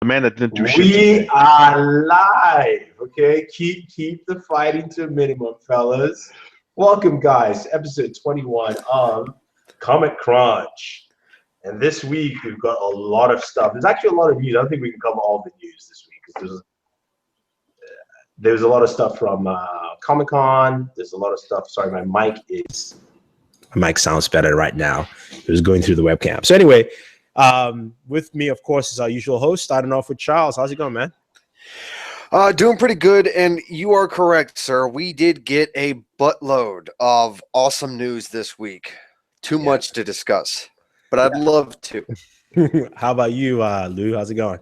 man that didn't do shit We today. are live, okay? Keep the fighting to a minimum, fellas. Welcome, guys, episode 21 of Comic Crunch. And this week, we've got a lot of stuff. There's actually a lot of news. I don't think we can cover all the news this week, because there's a lot of stuff from Comic-Con. There's a lot of stuff. Sorry, my mic sounds better right now. It was going through the webcam. So anyway, with me, of course, is our usual host, starting off with Charles. How's it going, man? Doing pretty good, and you are correct, sir. We did get a buttload of awesome news this week. Too much to discuss, but I'd love to. How about you, Lou? How's it going?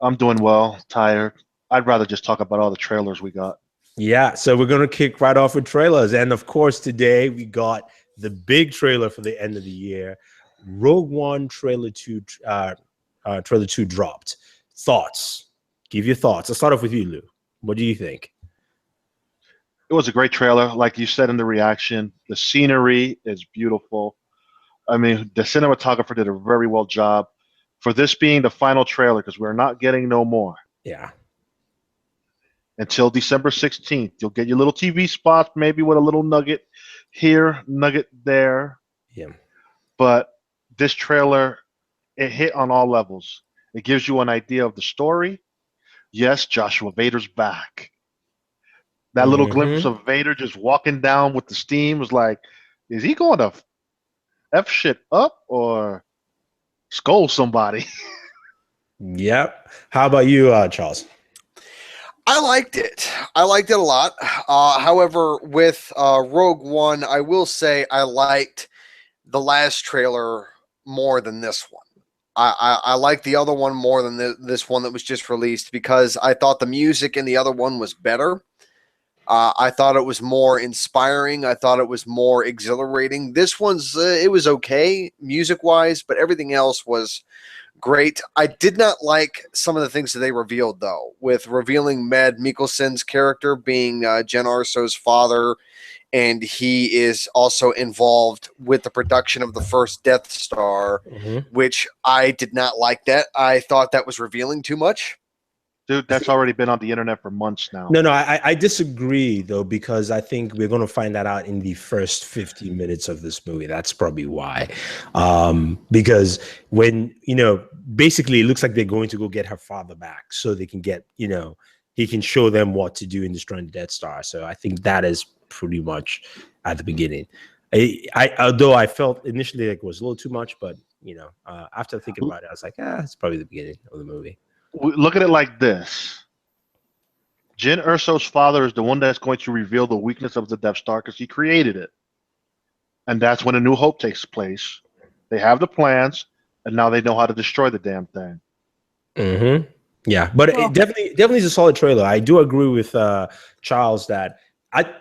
I'm doing well, tired. I'd rather just talk about all the trailers we got. Yeah, so we're going to kick right off with trailers. And, of course, today we got the big trailer for the end of the year. Rogue One trailer 2 dropped. Thoughts? Give your thoughts. Let's start off with you, Lou. What do you think? It was a great trailer. Like you said in the reaction, the scenery is beautiful. I mean, the cinematographer did a very well job for this being the final trailer, because we're not getting no more. Yeah. Until December 16th. You'll get your little TV spots, maybe with a little nugget here, nugget there. Yeah. But this trailer, it hit on all levels. It gives you an idea of the story. Yes, Joshua Vader's back. That little glimpse of Vader just walking down with the steam was like, is he going to F shit up or scold somebody? Yep. How about you, Charles? I liked it. I liked it a lot. However, with Rogue One, I will say I liked the last trailer more than this one. I like the other one more than this one that was just released, because I thought the music in the other one was better. I thought it was more inspiring. I thought it was more exhilarating. This one's it was okay music-wise, but everything else was great. I did not like some of the things that they revealed, though, with revealing Mads Mikkelsen's character being Jen Erso's father, and he is also involved with the production of the first Death Star, which I did not like that. I thought that was revealing too much. Dude, that's already been on the internet for months now. No, I disagree, though, because I think we're going to find that out in the first 15 minutes of this movie. That's probably why. Because when, basically it looks like they're going to go get her father back so they can get, he can show them what to do in destroying the Death Star. So I think that is pretty much at the beginning. Although I felt initially like it was a little too much, but, after thinking about it, I was like, it's probably the beginning of the movie. Look at it like this. Jen Erso's father is the one that's going to reveal the weakness of the Death Star, because he created it. And that's when A New Hope takes place. They have the plans, and now they know how to destroy the damn thing. Yeah, but it definitely is a solid trailer. I do agree with Charles that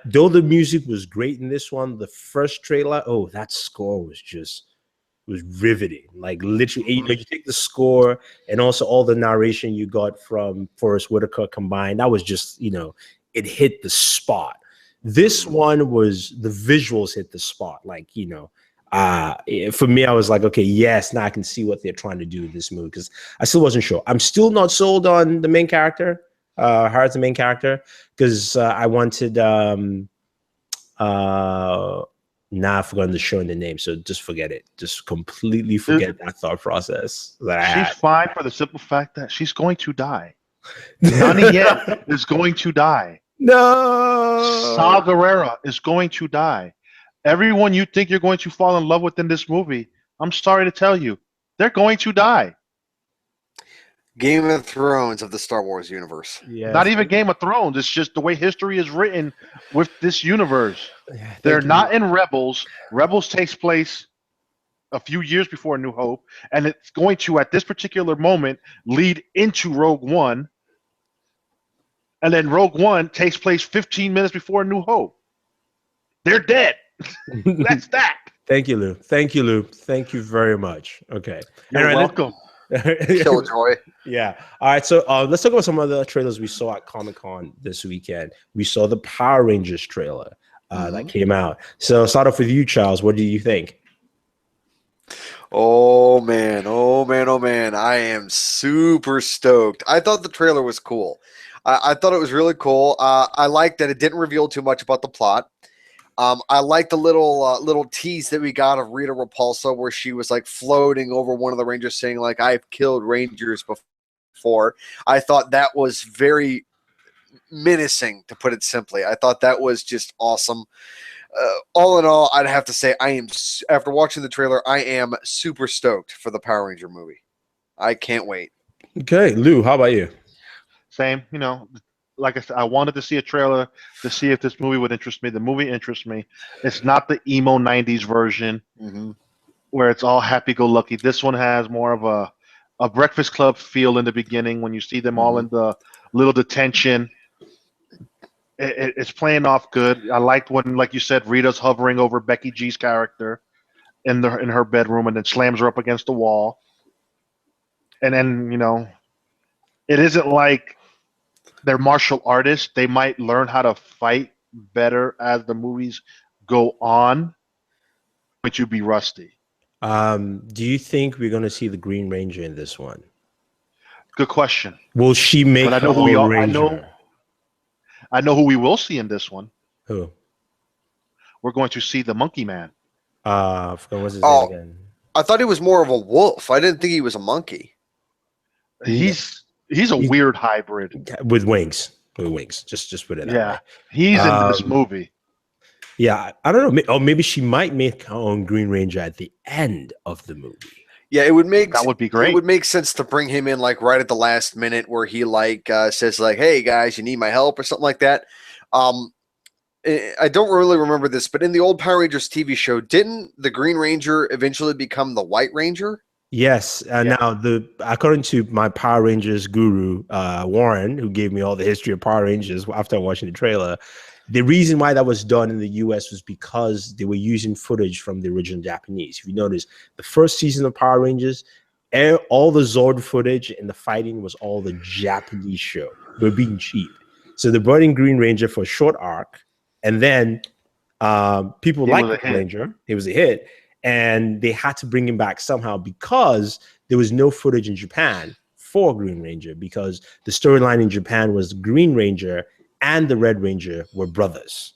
though the music was great in this one, the first trailer, that score was riveting. Like literally, you take the score and also all the narration you got from Forrest Whitaker combined. That was just, it hit the spot. This one was the visuals hit the spot. Like, for me, I was like, okay, yes, now I can see what they're trying to do with this movie, because I still wasn't sure. I'm still not sold on the main character, her as the main character, because I wanted now I've forgotten the show and the name, so just forget it. Just completely forget that thought process that I had. She's fine for the simple fact that she's going to die. Nani Yen is going to die. No. Saw Gerrera is going to die. Everyone you think you're going to fall in love with in this movie, I'm sorry to tell you, they're going to die. Game of Thrones of the Star Wars universe. Yes. Not even Game of Thrones. It's just the way history is written with this universe. They're not in Rebels. Rebels takes place a few years before New Hope, and it's going to, at this particular moment, lead into Rogue One. And then Rogue One takes place 15 minutes before New Hope. They're dead. That's that. Thank you, Lou. Thank you, Lou. Thank you very much. Okay. You're welcome. Killjoy. Yeah. All right. So let's talk about some of the trailers we saw at Comic-Con this weekend. We saw the Power Rangers trailer that came out. So start off with you, Charles. What do you think? Oh man, oh man, oh man. I am super stoked. I thought the trailer was cool. I thought it was really cool. I liked that it didn't reveal too much about the plot. I like the little tease that we got of Rita Repulsa, where she was like floating over one of the Rangers, saying like, "I've killed Rangers before." I thought that was very menacing, to put it simply. I thought that was just awesome. All in all, I'd have to say after watching the trailer, I am super stoked for the Power Ranger movie. I can't wait. Okay, Lou, how about you? Same, like I said, I wanted to see a trailer to see if this movie would interest me. The movie interests me. It's not the emo '90s version where it's all happy-go-lucky. This one has more of a Breakfast Club feel in the beginning when you see them all in the little detention. It's playing off good. I liked when, like you said, Rita's hovering over Becky G's character in her bedroom and then slams her up against the wall. And then, it isn't like they're martial artists. They might learn how to fight better as the movies go on, but you'd be rusty. Do you think we're going to see the Green Ranger in this one? Good question. Will she make But I her know who we own all, Ranger? I know who we will see in this one. Who? We're going to see the Monkey Man. I forgot what's his name again. I thought he was more of a wolf. I didn't think he was a monkey. He's a weird hybrid with wings. With wings. Just put it that way. He's in this movie. Yeah, I don't know. Or maybe she might make her own Green Ranger at the end of the movie. Yeah, it would make that would be great. It would make sense to bring him in like right at the last minute, where he says like, "Hey guys, you need my help" or something like that. I don't really remember this, but in the old Power Rangers TV show, didn't the Green Ranger eventually become the White Ranger? Yes. Now, according to my Power Rangers guru, Warren, who gave me all the history of Power Rangers after watching the trailer, the reason why that was done in the US was because they were using footage from the original Japanese. If you notice, the first season of Power Rangers, all the Zord footage and the fighting was all the Japanese show. They were being cheap. So they brought in Green Ranger for a short arc, and then people liked Green Ranger. It was a hit. And they had to bring him back somehow because there was no footage in Japan for Green Ranger, because the storyline in Japan was Green Ranger and the Red Ranger were brothers.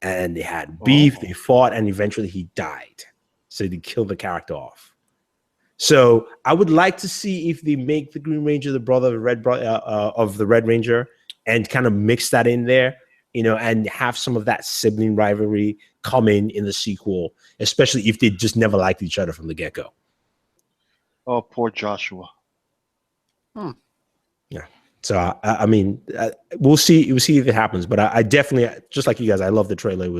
And they had beef, they fought, and eventually he died. So they killed the character off. So I would like to see if they make the Green Ranger the brother of the Red Ranger and kind of mix that in there, and have some of that sibling rivalry come in the sequel, especially if they just never liked each other from the get-go. Oh, poor Joshua. Yeah. So I mean, we'll see if it happens. But I definitely, just like you guys, I love the trailer. It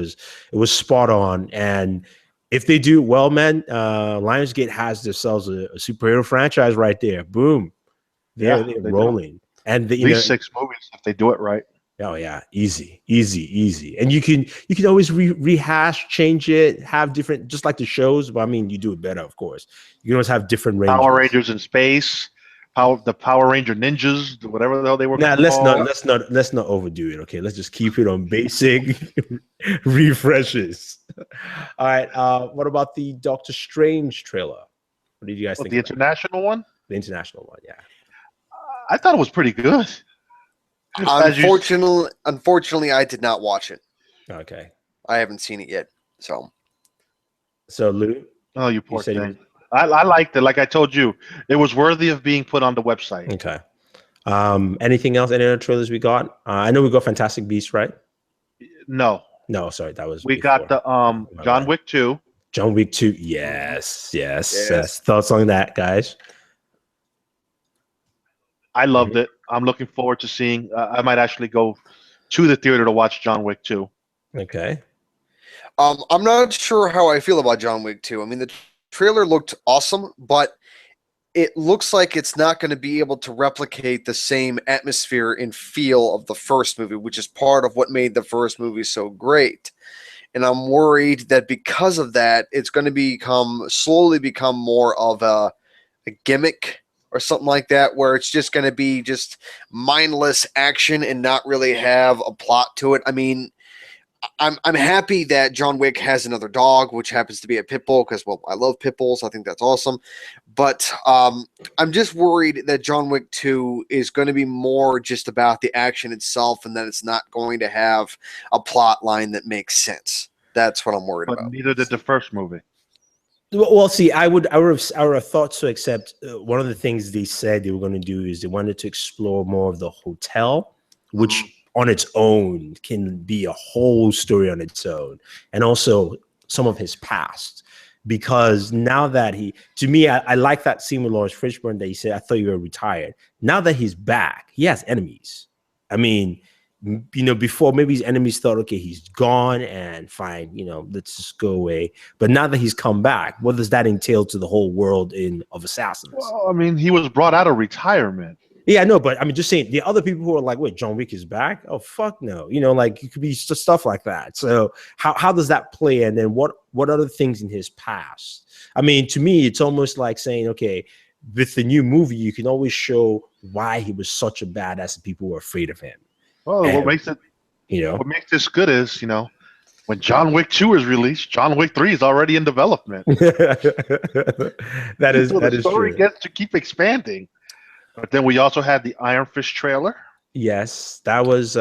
was spot on. And if they do well, man, Lionsgate has themselves a superhero franchise right there. Boom, they're rolling. And these 6 movies, if they do it right. Oh yeah, easy. And you can always rehash, change it, have different, just like the shows. But I mean, you do it better, of course. You can always have different Rangers. Power Rangers in space, the Power Ranger ninjas, whatever the hell they were. Nah, let's not overdo it. Okay, let's just keep it on basic refreshes. All right. What about the Doctor Strange trailer? What did you guys think? The international one? The international one, yeah. I thought it was pretty good. Unfortunately, I did not watch it. Okay. I haven't seen it yet. So Lou? Oh, you poor thing. I liked it. Like I told you, it was worthy of being put on the website. Okay. Anything else? Any other trailers we got? I know we got Fantastic Beasts, right? No, sorry, that was we got the John Wick 2. John Wick 2. Yes. Thoughts on that, guys? I loved it. I'm looking forward to seeing. I might actually go to the theater to watch John Wick 2. Okay. I'm not sure how I feel about John Wick 2. I mean, the trailer looked awesome, but it looks like it's not going to be able to replicate the same atmosphere and feel of the first movie, which is part of what made the first movie so great. And I'm worried that because of that, it's going to slowly become more of a gimmick or something like that, where it's just going to be just mindless action and not really have a plot to it. I mean, I'm happy that John Wick has another dog, which happens to be a pit bull, because, well, I love pit bulls. I think that's awesome. But I'm just worried that John Wick 2 is going to be more just about the action itself, and that it's not going to have a plot line that makes sense. That's what I'm worried But about. neither did the first movie. Well, see, I would have thought so. Except one of the things they said they were going to do is they wanted to explore more of the hotel, which on its own can be a whole story on its own, and also some of his past. Because now that to me, I like that scene with Lawrence Fishburne that he said, "I thought you were retired." Now that he's back, he has enemies. I mean, before maybe his enemies thought, okay, he's gone and fine, let's just go away. But now that he's come back, what does that entail to the whole world of assassins? Well, I mean, he was brought out of retirement. Yeah, I know, but I mean, just saying, the other people who are like, wait, John Wick is back? Oh, fuck no. Like, it could be just stuff like that. So how does that play? And then what other things in his past? I mean, to me, it's almost like saying, okay, with the new movie, you can always show why he was such a badass and people were afraid of him. Well, what makes this good is, when John Wick 2 is released, John Wick 3 is already in development. that is the story gets to keep expanding. But then we also had the Iron Fist trailer. Yes, that was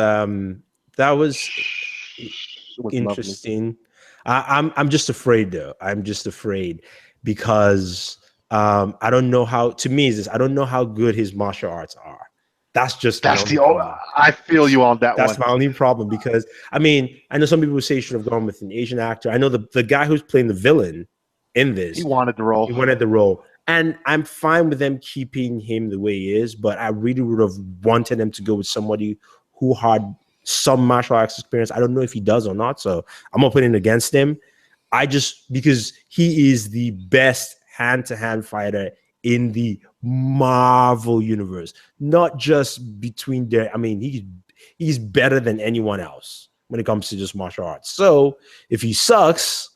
interesting. I'm just afraid though. I'm just afraid because I don't know how. To me, is this? I don't know how good his martial arts are. I feel you on that one. That's my only problem, because I mean, I know some people say he should have gone with an Asian actor. I know the guy who's playing the villain in this, he wanted the role. And I'm fine with them keeping him the way he is, but I really would have wanted them to go with somebody who had some martial arts experience. I don't know if he does or not, so I'm not putting it against him. Because he is the best hand-to-hand fighter in the Marvel universe, not just between there. I mean, he's better than anyone else when it comes to just martial arts. So if he sucks,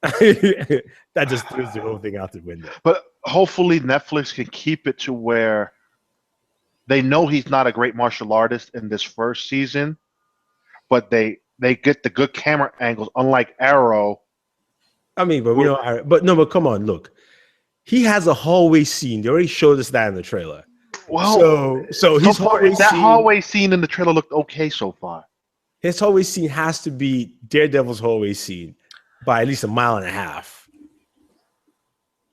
that just throws the whole thing out the window. But hopefully Netflix can keep it to where they know he's not a great martial artist in this first season, but they get the good camera angles, unlike Arrow. I mean, but come on, look. He has a hallway scene. They already showed us that in the trailer. Well, so his hallway scene in the trailer looked okay so far. His hallway scene has to be Daredevil's hallway scene by at least 1.5 miles.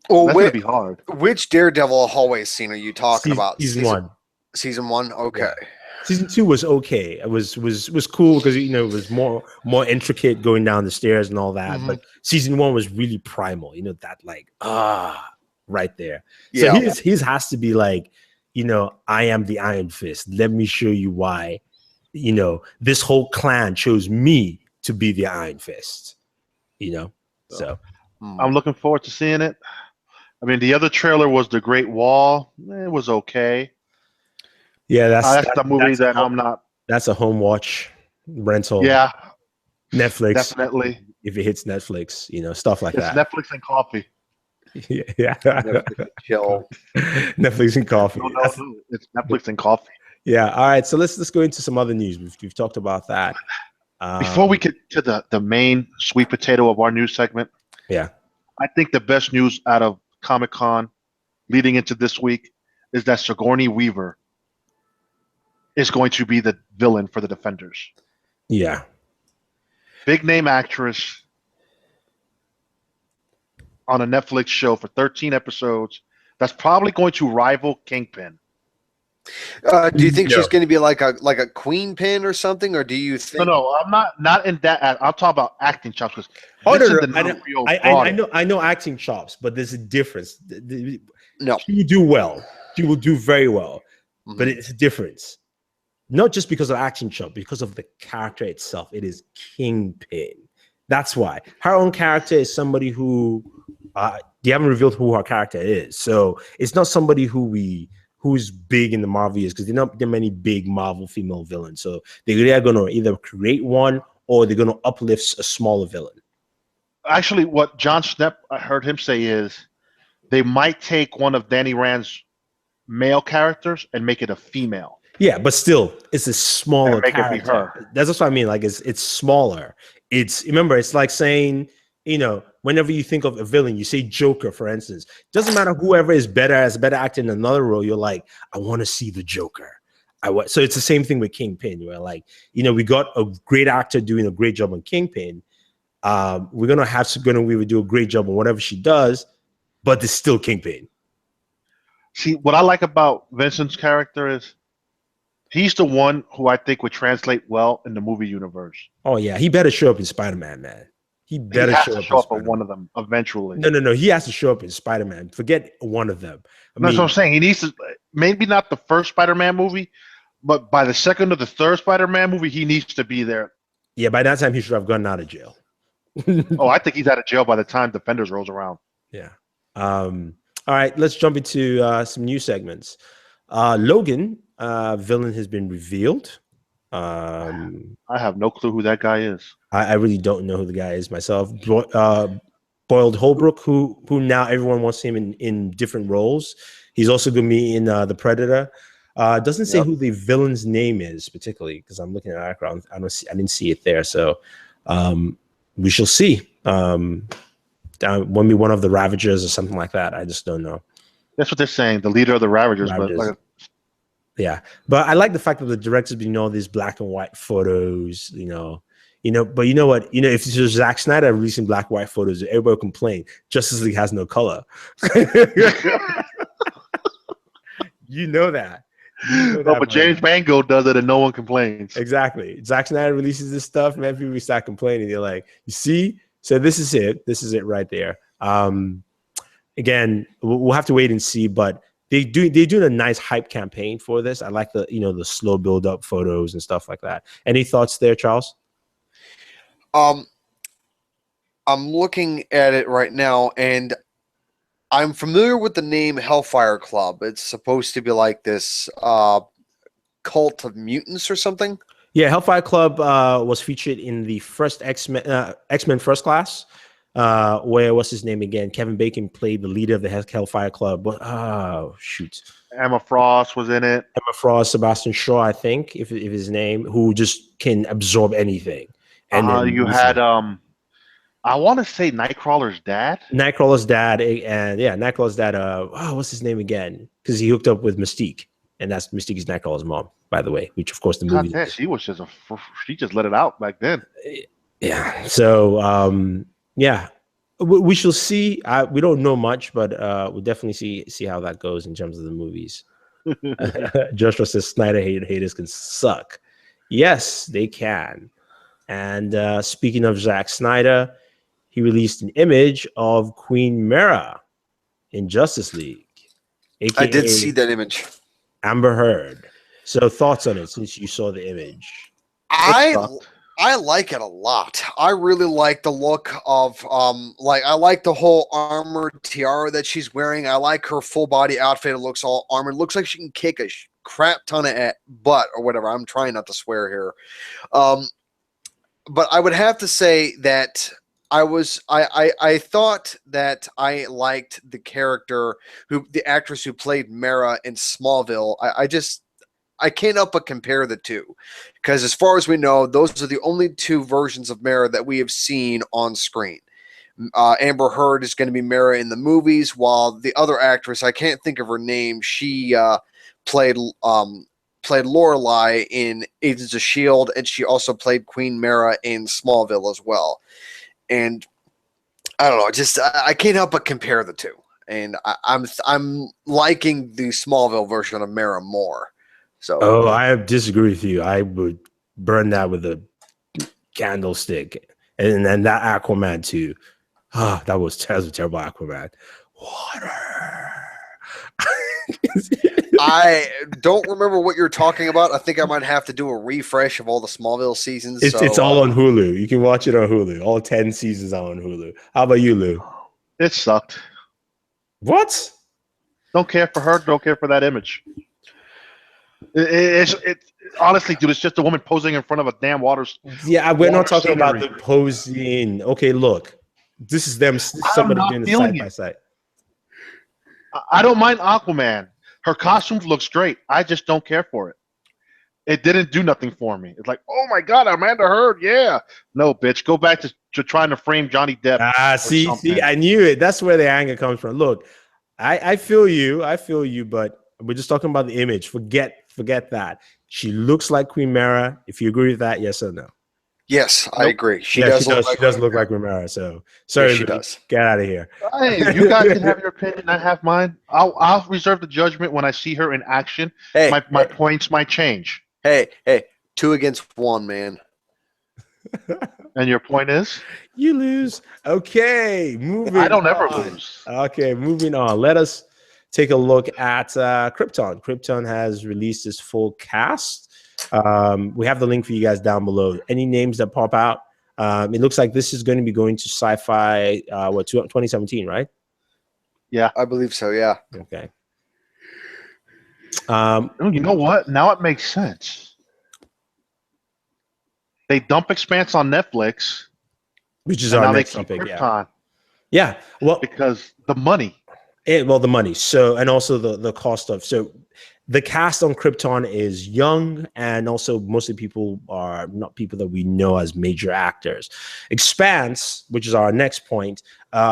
Well, that's gonna be hard. Which Daredevil hallway scene are you talking about? Season 1. Season 1, okay. Yeah. Season 2 was okay. It was cool because it was more intricate going down the stairs and all that. But season 1 was really primal. That right there. Yeah. So his has to be like, I am the Iron Fist. Let me show you why. This whole clan chose me to be the Iron Fist. So I'm looking forward to seeing it. I mean, the other trailer was The Great Wall. It was okay. Yeah, that's the movie that I'm not. That's a home watch rental. Yeah, Netflix definitely. If it hits Netflix, stuff like that. Netflix and coffee. Yeah. Netflix and chill. Netflix and coffee. No, it's Netflix and coffee. Yeah. All right. So let's go into some other news. We've talked about that. Before we get to the main sweet potato of our news segment, yeah, I think the best news out of Comic-Con leading into this week is that Sigourney Weaver is going to be the villain for the Defenders. Yeah. Big name actress on a Netflix show for 13 episodes. That's probably going to rival Kingpin. Do you think she's going to be like a queen pin or something, or do you think? No, I'm not in that. I'm talking about acting chops. I know acting chops, but there's a difference. No, she will do well. She will do very well, but it's a difference. Not just because of action chop, because of the character itself. It is Kingpin. That's why her own character is somebody who they haven't revealed who her character is. So it's not somebody who's big in the Marvel years, because there are many big Marvel female villains. So they're going to either create one or they're going to uplift a smaller villain. Actually, what John Schnepp, I heard him say is they might take one of Danny Rand's male characters and make it a female. Yeah, but still, it's a smaller make it be character. her. That's what I mean. Like it's smaller. Remember, it's like saying, whenever you think of a villain, you say Joker, for instance. Doesn't matter whoever is better as a better actor in another role. You're like, I want to see the Joker. So it's the same thing with Kingpin. Where like, we got a great actor doing a great job on Kingpin. We're gonna have Sigourney Weaver do a great job on whatever she does, but it's still Kingpin. See, what I like about Vincent's character is he's the one who I think would translate well in the movie universe. Oh yeah, he better show up in Spider-Man, man. He better show up in one of them eventually. No. He has to show up in Spider-Man. Forget one of them. That's what I'm saying. He needs to, maybe not the first Spider-Man movie, but by the second or the third Spider-Man movie, he needs to be there. Yeah, by that time he should have gotten out of jail. Oh, I think he's out of jail by the time Defenders rolls around. Yeah. All right, let's jump into some new segments. Logan, villain has been revealed. I have no clue who that guy is. I really don't know who the guy is myself. Boiled Holbrook, who now everyone wants him in different roles. He's also going to be in The Predator. Doesn't say who the villain's name is particularly, because I'm looking at the background. I didn't see it there. So we shall see. When be one of the Ravagers or something like that. I just don't know. That's what they're saying. The leader of the Ravagers. Yeah, but I like the fact that the director's been all these black and white photos. But you know what? If it's just Zack Snyder releasing black and white photos, everybody will complain. Justice League has no color. You know that. But James Mangold does it and no one complains. Exactly. Zack Snyder releases this stuff, man. People start complaining. They're like, you see? So this is it. This is it right there. Again, we'll have to wait and see, but they're doing a nice hype campaign for this. I like the slow build up photos and stuff like that. Any thoughts there, Charles? I'm looking at it right now, and I'm familiar with the name Hellfire Club. It's supposed to be like this cult of mutants or something. Yeah, Hellfire Club was featured in the first X-Men First Class, where what's his name again? Kevin Bacon played the leader of the Hellfire Club. But shoot, Emma Frost was in it. Emma Frost, Sebastian Shaw, I think, if his name, who just can absorb anything. And then you had I want to say Nightcrawler's dad. Nightcrawler's dad, and Nightcrawler's dad. What's his name again? Because he hooked up with Mystique, and that's Mystique is Nightcrawler's mom, by the way. Which, of course, the movie. She just let it out back then. Yeah. So, we shall see. We don't know much, but we'll definitely see how that goes in terms of the movies. Joshua says Snyder haters can suck. Yes, they can. And speaking of Zack Snyder, he released an image of Queen Mera in Justice League. AKA I did see that image. Amber Heard. So thoughts on it since you saw the image? I like it a lot. I really like the look of I like the whole armored tiara that she's wearing. I like her full body outfit. It looks all armored. It looks like she can kick a crap ton of butt or whatever. I'm trying not to swear here. But I would have to say that I thought that I liked the actress who played Mera in Smallville. I can't help but compare the two, because as far as we know, those are the only two versions of Mera that we have seen on screen. Amber Heard is going to be Mera in the movies, while the other actress, I can't think of her name, she played Lorelei in Agents of S.H.I.E.L.D., and she also played Queen Mera in Smallville as well. And I don't know, I can't help but compare the two. And I'm liking the Smallville version of Mera more. So I disagree with you. I would burn that with a candlestick. And then that Aquaman too. That was a terrible Aquaman. Water. I don't remember what you're talking about. I think I might have to do a refresh of all the Smallville seasons. It's all on Hulu. You can watch it on Hulu. All 10 seasons are on Hulu. How about you, Lou? It sucked. What? Don't care for her. Don't care for that image. It's honestly, dude, it's just a woman posing in front of a damn water. Yeah, we're not talking about the posing. Okay, look, this is them. Somebody doing the side by side. I don't mind Aquaman. Her costume looks great. I just don't care for it. It didn't do nothing for me. It's like, oh my god, Amanda Heard, yeah. No, bitch, go back to trying to frame Johnny Depp. See, I knew it. That's where the anger comes from. Look, I feel you, but we're just talking about the image. Forget that. She looks like Queen Mera. If you agree with that, yes or no? Yes, I agree. She does look like Queen Mera. So sorry, yes, she does. Get out of here. Hey, you guys can have your opinion. I have mine. I'll reserve the judgment when I see her in action. Hey, my points might change. Hey, 2 against 1, man. And your point is? You lose. Okay, moving. I don't ever lose. Okay, moving on. Let us take a look at Krypton. Krypton has released its full cast. We have the link for you guys down below. Any names that pop out? It looks like this is going to be going to Sci-Fi. 2017, right? Yeah, I believe so. Yeah. Okay. You know what? Now it makes sense. They dump Expanse on Netflix, which is our next topic. Yeah. Well, because the money. The money. So, and also the cost of. So, the cast on Krypton is young, and also mostly people are not people that we know as major actors. Expanse, which is our next point,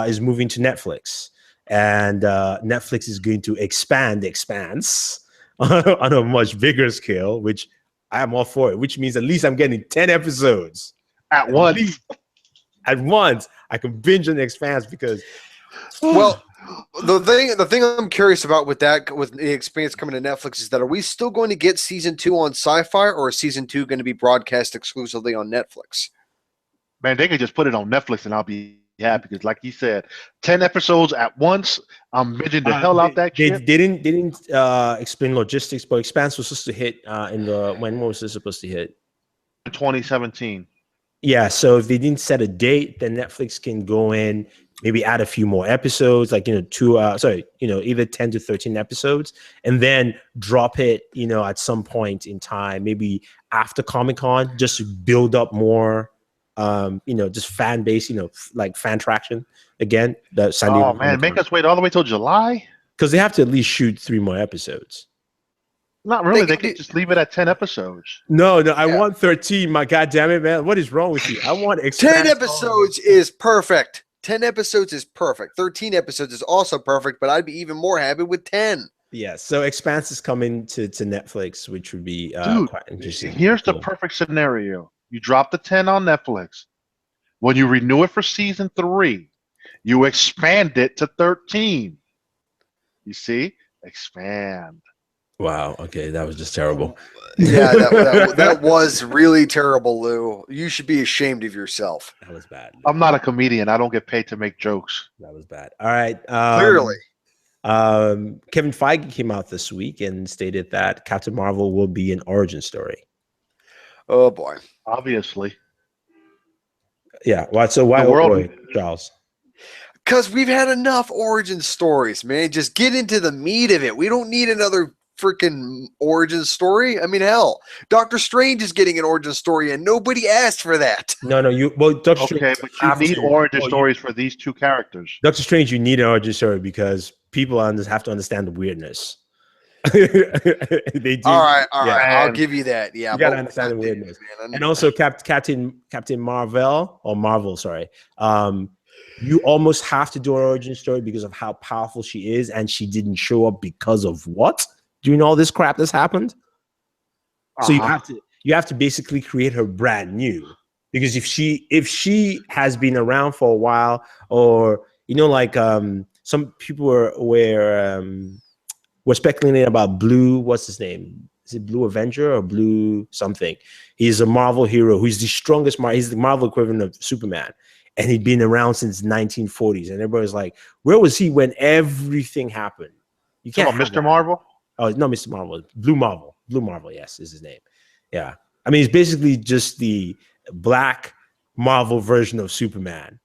is moving to Netflix, and Netflix is going to expand Expanse on a much bigger scale, which I'm all for it, which means at least I'm getting 10 episodes at once. At once, I can binge on the Expanse because well, the thing I'm curious about with the Expanse coming to Netflix is that are we still going to get season 2 on Sci-Fi, or is season 2 going to be broadcast exclusively on Netflix? Man, they could just put it on Netflix and I'll be happy because, like you said, 10 episodes at once. I'm binging the hell out that shit. They didn't explain logistics, but Expanse was supposed to hit when was this supposed to hit? 2017. Yeah, so if they didn't set a date, then Netflix can go in, maybe add a few more episodes, like either 10 to 13 episodes, and then drop it, at some point in time, maybe after Comic-Con, just to build up more, just fan base, like fan traction again. Oh man, make us wait all the way till July? Because they have to at least shoot 3 more episodes. Not really. They could just leave it at 10 episodes. No, I want 13. My God damn it, man. What is wrong with you? I want 10 episodes is perfect. 10 episodes is perfect. 13 episodes is also perfect, but I'd be even more happy with 10. Yeah, so Expanse is coming to Netflix, which would be quite interesting. Here's the perfect scenario. You drop the 10 on Netflix. When you renew it for season 3, you expand it to 13. You see? Expand. Wow. Okay, that was just terrible. Yeah, that was really terrible, Lou. You should be ashamed of yourself. That was bad. I'm not a comedian. I don't get paid to make jokes. That was bad. All right. Clearly. Kevin Feige came out this week and stated that Captain Marvel will be an origin story. Oh boy. Obviously. Yeah. Why? So why, Charles? Because we've had enough origin stories, man. Just get into the meat of it. We don't need another freaking origin story. I mean, hell, Doctor Strange is getting an origin story, and nobody asked for that. No, Doctor Strange. Okay, but you need origin stories for these 2 characters. Doctor Strange, you need an origin story because people have to understand the weirdness. They do. All right. I'll give you that. Yeah, you gotta understand the weirdness, and also Captain Marvel. Sorry. You almost have to do an origin story because of how powerful she is, and she didn't show up because of what? Doing all this crap that's happened. So you have to basically create her brand new, because if she has been around for a while, or some people were speculating about Blue. What's his name? Is it Blue Avenger or Blue something? He's a Marvel hero who's the strongest. He's the Marvel equivalent of Superman. And he'd been around since 1940s. And everybody's like, where was he when everything happened? You can't. Mr. Marvel? Oh, no, Mr. Marvel. Blue Marvel. Blue Marvel, yes, is his name. Yeah. I mean, he's basically just the black Marvel version of Superman.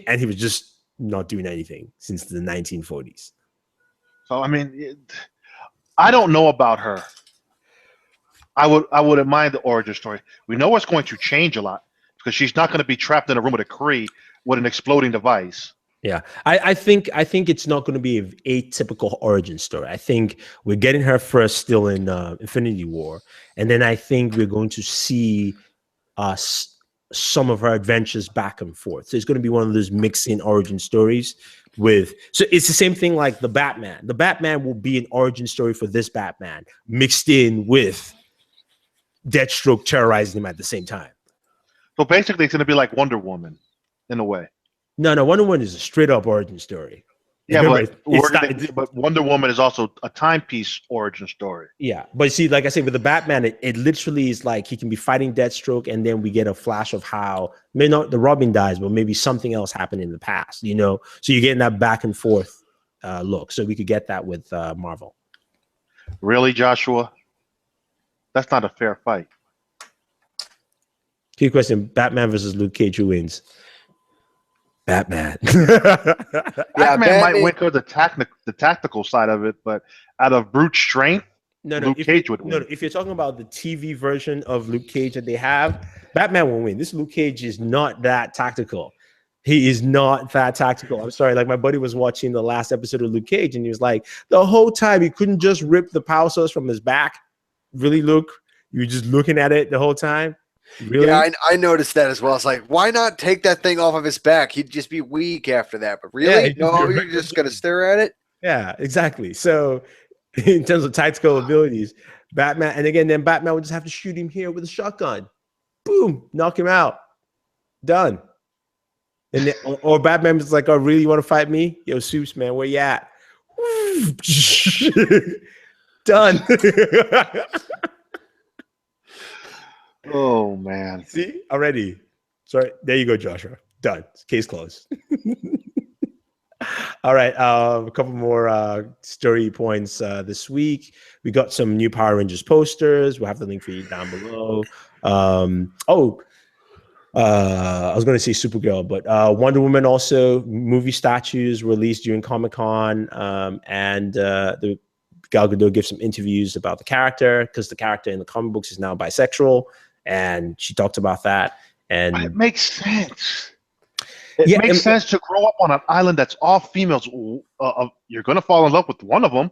And he was just not doing anything since the 1940s. So, I mean, I don't know about her. I wouldn't mind the origin story. We know it's going to change a lot, because she's not going to be trapped in a room with a Kree with an exploding device. Yeah, I think it's not going to be a typical origin story. I think we're getting her first still in Infinity War, and then I think we're going to see some of her adventures back and forth. So it's going to be one of those mixing origin stories with. So it's the same thing like the Batman. The Batman will be an origin story for this Batman mixed in with Deathstroke terrorizing him at the same time. So basically, it's going to be like Wonder Woman, in a way. No, Wonder Woman is a straight up origin story. Yeah, Remember, but Wonder Woman is also a timepiece origin story. Yeah, but see, like I said, with the Batman, it literally is like he can be fighting Deathstroke, and then we get a flash of how maybe not the Robin dies, but maybe something else happened in the past, you know? So you're getting that back and forth look. So we could get that with Marvel. Really, Joshua? That's not a fair fight. Key question: Batman versus Luke Cage, who wins? Batman. Batman might win because the tactical side of it, but out of brute strength, Luke Cage would win. No, if you're talking about the TV version of Luke Cage that they have, Batman will win. This Luke Cage is not that tactical. He is not that tactical. I'm sorry. Like my buddy was watching the last episode of Luke Cage, and he was like, the whole time he couldn't just rip the power source from his back. Really, Luke? You were just looking at it the whole time? Really? Yeah, I noticed that as well. It's like, why not take that thing off of his back? He'd just be weak after that. But really? Yeah, no, you're just going to stare at it? Yeah, exactly. So in terms of tactical abilities, Batman, and again, then Batman would just have to shoot him here with a shotgun. Boom, knock him out. Done. And then, or Batman was like, oh, really, you want to fight me? Yo, Supes, man, where you at? Done. Oh man! See already. Sorry. There you go, Joshua. Done. Case closed. All right. A couple more story points this week. We got some new Power Rangers posters. We'll have the link for you down below. I was going to say Supergirl, but Wonder Woman also movie statues released during Comic-Con, and the Gal Gadot gives some interviews about the character because the character in the comic books is now bisexual. And she talked about that, and but it makes sense. It makes sense to grow up on an island that's all females. You're gonna fall in love with one of them.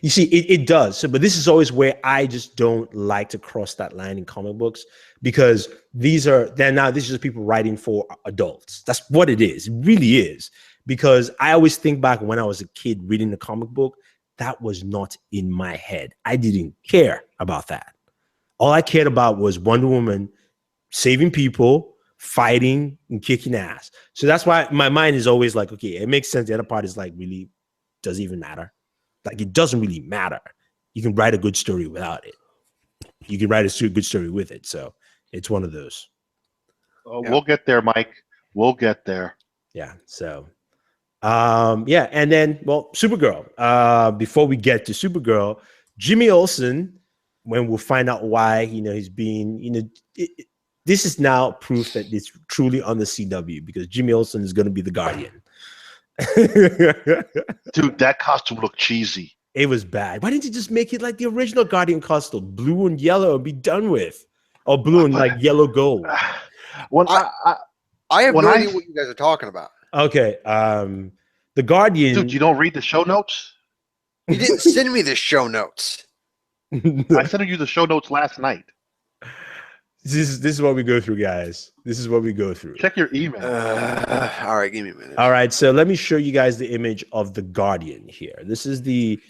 You see, it does. So, but this is always where I just don't like to cross that line in comic books because these are just people writing for adults. That's what it is. It really is. Because I always think back when I was a kid reading the comic book, that was not in my head. I didn't care about that. All I cared about was Wonder Woman saving people, fighting, and kicking ass. So that's why my mind is always like, okay, it makes sense. The other part is like, really, does it even matter? Like, it doesn't really matter. You can write a good story without it. You can write a good story with it. So it's one of those. We'll get there, Mike. We'll get there. Yeah. So, yeah. And then, well, Supergirl. Before we get to Supergirl, Jimmy Olsen, when we'll find out why, he's being, this is now proof that it's truly on the CW because Jimmy Olsen is going to be the Guardian. Dude, that costume looked cheesy. It was bad. Why didn't you just make it like the original Guardian costume, blue and yellow, and be done with? Or blue and like yellow gold. I have no idea what you guys are talking about. Okay. The Guardian. Dude, you don't read the show notes? You didn't send me the show notes. I sent you the show notes last night. This is what we go through, guys. This is what we go through. Check your email. All right, give me a minute. All right, so let me show you guys the image of the Guardian here. This is the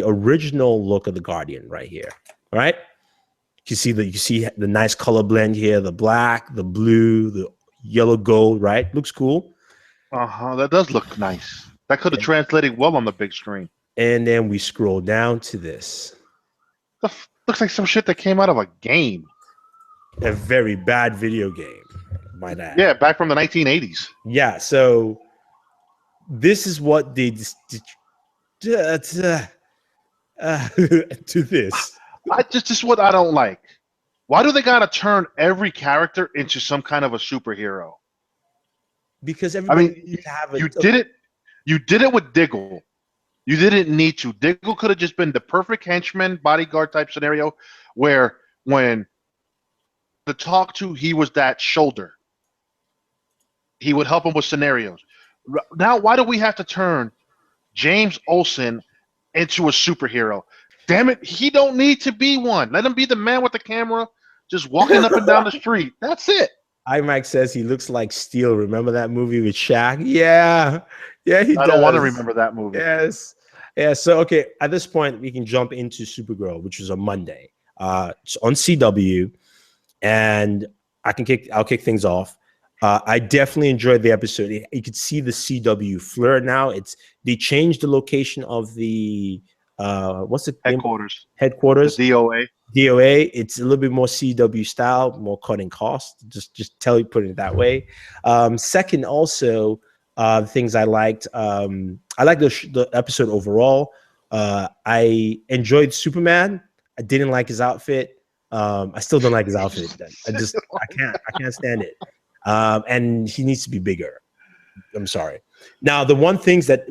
original look of the Guardian right here. All right, you see the nice color blend here, the black, the blue, the yellow gold. Right, looks cool. That does look nice. That could have translated well on the big screen. And then we scroll down to this. Looks like some shit that came out of a game. A very bad video game, my dad. Yeah, back from the 1980s. Yeah, so this is what they to this. This is what I don't like. Why do they gotta turn every character into some kind of a superhero? Because everybody you did it with Diggle. You didn't need to. Diggle could have just been the perfect henchman, bodyguard type scenario where when to talk to, he was that shoulder. He would help him with scenarios. Now, why do we have to turn James Olsen into a superhero? Damn it, he don't need to be one. Let him be the man with the camera, just walking up and down the street. That's it. iMac says he looks like Steel. Remember that movie with Shaq? Yeah, yeah, he does. I don't want to remember that movie. Yes, yeah. So okay, at this point we can jump into Supergirl, which was on Monday. It's on CW, and I'll kick things off. I definitely enjoyed the episode. You could see the CW flair now. They changed the location of the what's the headquarters? Headquarters. The DOA. DOA. It's a little bit more CW style, more cutting costs. Just putting it that way. Second, also things I liked. I liked the episode overall. I enjoyed Superman. I didn't like his outfit. I still don't like his outfit. I can't stand it. And he needs to be bigger. I'm sorry. Now, the one things that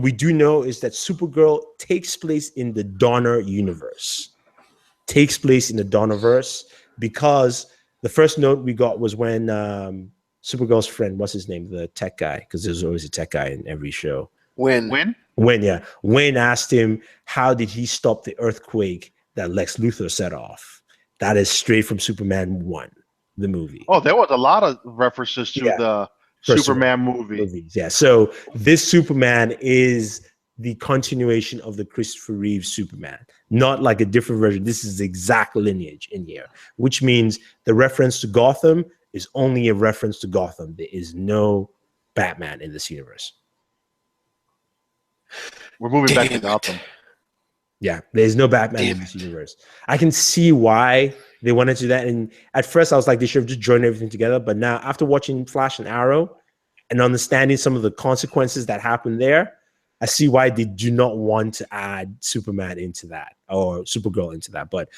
we do know is that Supergirl takes place in the Donner universe. Takes place in the Donnerverse, because the first note we got was when Supergirl's friend, what's his name, the tech guy, because there's always a tech guy in every show. Wayne Asked him, how did he stop the earthquake that Lex Luthor set off? That is straight from Superman 1. The movie. Oh, there was a lot of references to the Superman movies. Yeah. So this Superman is the continuation of the Christopher Reeve Superman, not like a different version. This is the exact lineage in here, which means the reference to Gotham is only a reference to Gotham. There is no Batman in this universe. We're moving back to Gotham. Yeah, there's no Batman in this universe. I can see why they wanted to do that. And at first I was like, they should have just joined everything together. But now, after watching Flash and Arrow and understanding some of the consequences that happen there, I see why they do not want to add Superman into that, or Supergirl into that. But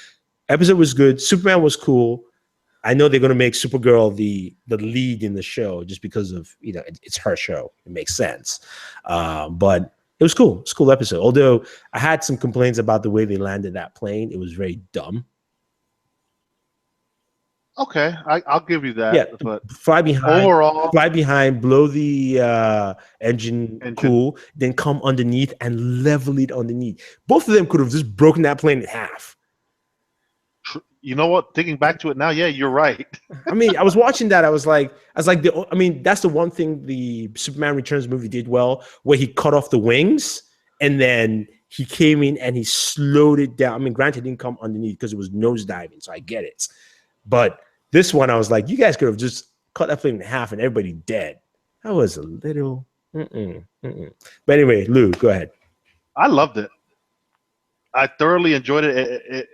episode was good. Superman was cool. I know they're going to make Supergirl the lead in the show just because of, it's her show. It makes sense. But it was cool. It's a cool episode. Although I had some complaints about the way they landed that plane. It was very dumb. Okay, I'll give you that. Yeah, but fly behind, blow the engine cool, then come underneath and level it underneath. Both of them could have just broken that plane in half. You know what? Thinking back to it now, yeah, you're right. I mean, I was watching that. I was like, that's the one thing the Superman Returns movie did well, where he cut off the wings and then he came in and he slowed it down. I mean, granted, he didn't come underneath because it was nosediving, so I get it. But this one, I was like, you guys could have just cut that plane in half and everybody dead. That was a little. But anyway, Lou, go ahead. I loved it. I thoroughly enjoyed it.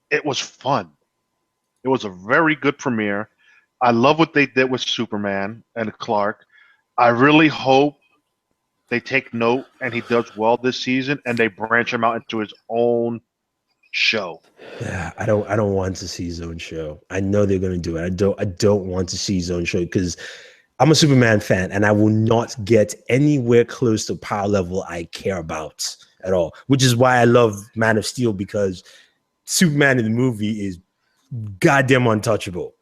It was fun. It was a very good premiere. I love what they did with Superman and Clark. I really hope they take note and he does well this season and they branch him out into his own show. Yeah, I don't want to see his own show. I know they're going to do it. I don't want to see his own show because I'm a Superman fan and I will not get anywhere close to power level I care about at all, which is why I love Man of Steel, because Superman in the movie is goddamn untouchable.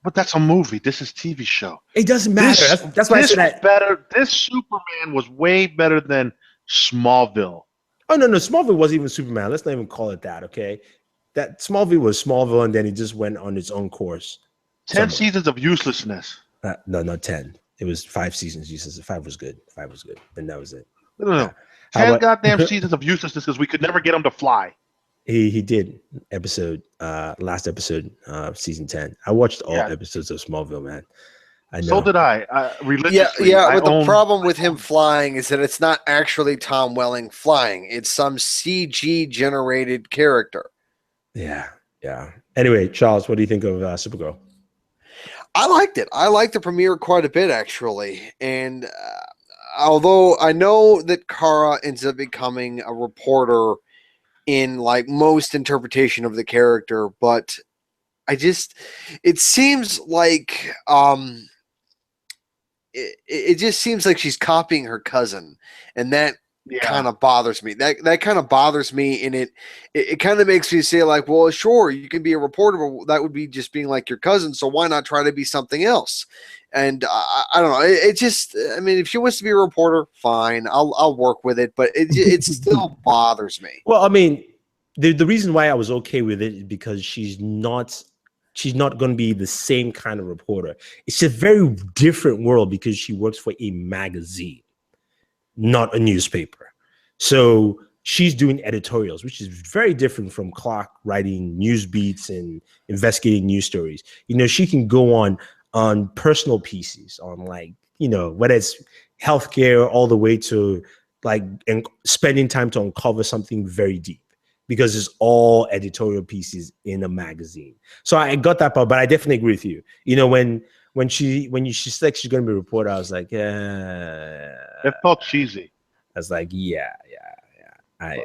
But that's a movie. This is TV show. It doesn't matter. That's why I said that. Better. This Superman was way better than Smallville. Oh no, Smallville wasn't even Superman. Let's not even call it that. Okay, that Smallville was Smallville, and then he just went on its own course. 10 seasons of uselessness. No, not 10. It was 5 seasons. Useless. 5 was good. 5 was good, and that was it. No. 10 goddamn seasons of uselessness because we could never get him to fly. He did last episode, season 10. I watched all episodes of Smallville, man. I know. So did I. Religiously. But the problem with him flying is that it's not actually Tom Welling flying. It's some CG generated character. Yeah. Anyway, Charles, what do you think of Supergirl? I liked it. I liked the premiere quite a bit, actually. And although I know that Kara ends up becoming a reporter in like most interpretation of the character, but it seems like it just seems like she's copying her cousin, and that kind of bothers me. That kind of bothers me, and it kind of makes me say like, well, sure, you can be a reporter, but that would be just being like your cousin. So why not try to be something else? And I don't know. It just, I mean, if she wants to be a reporter, fine, I'll work with it. But it still bothers me. Well, I mean, the reason why I was okay with it is because she's not going to be the same kind of reporter. It's a very different world because she works for a magazine, not a newspaper. So she's doing editorials, which is very different from Clark writing news beats and investigating news stories. You know, she can go on personal pieces on, like, you know, whether it's healthcare all the way to like spending time to uncover something very deep, because it's all editorial pieces in a magazine. So I got that part, but I definitely agree with you. You know, when she said she's going to be a reporter, I was like, yeah. It felt cheesy. I was like, yeah.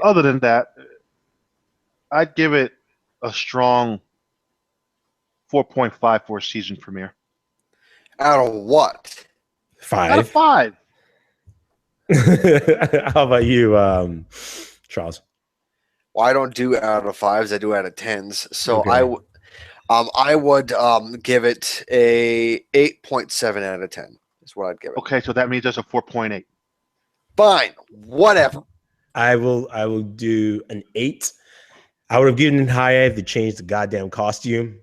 Other than that, I'd give it a strong 4.5 for a season premiere. Out of what? 5. Out of 5. How about you, Charles? Well, I don't do out of 5s. I do out of 10s. So Okay. I would give it a 8.7 out of 10 is what I'd give it. Okay, so that means there's a 4.8. Fine, whatever. I will do an 8. I would have given it higher if they changed the goddamn costume.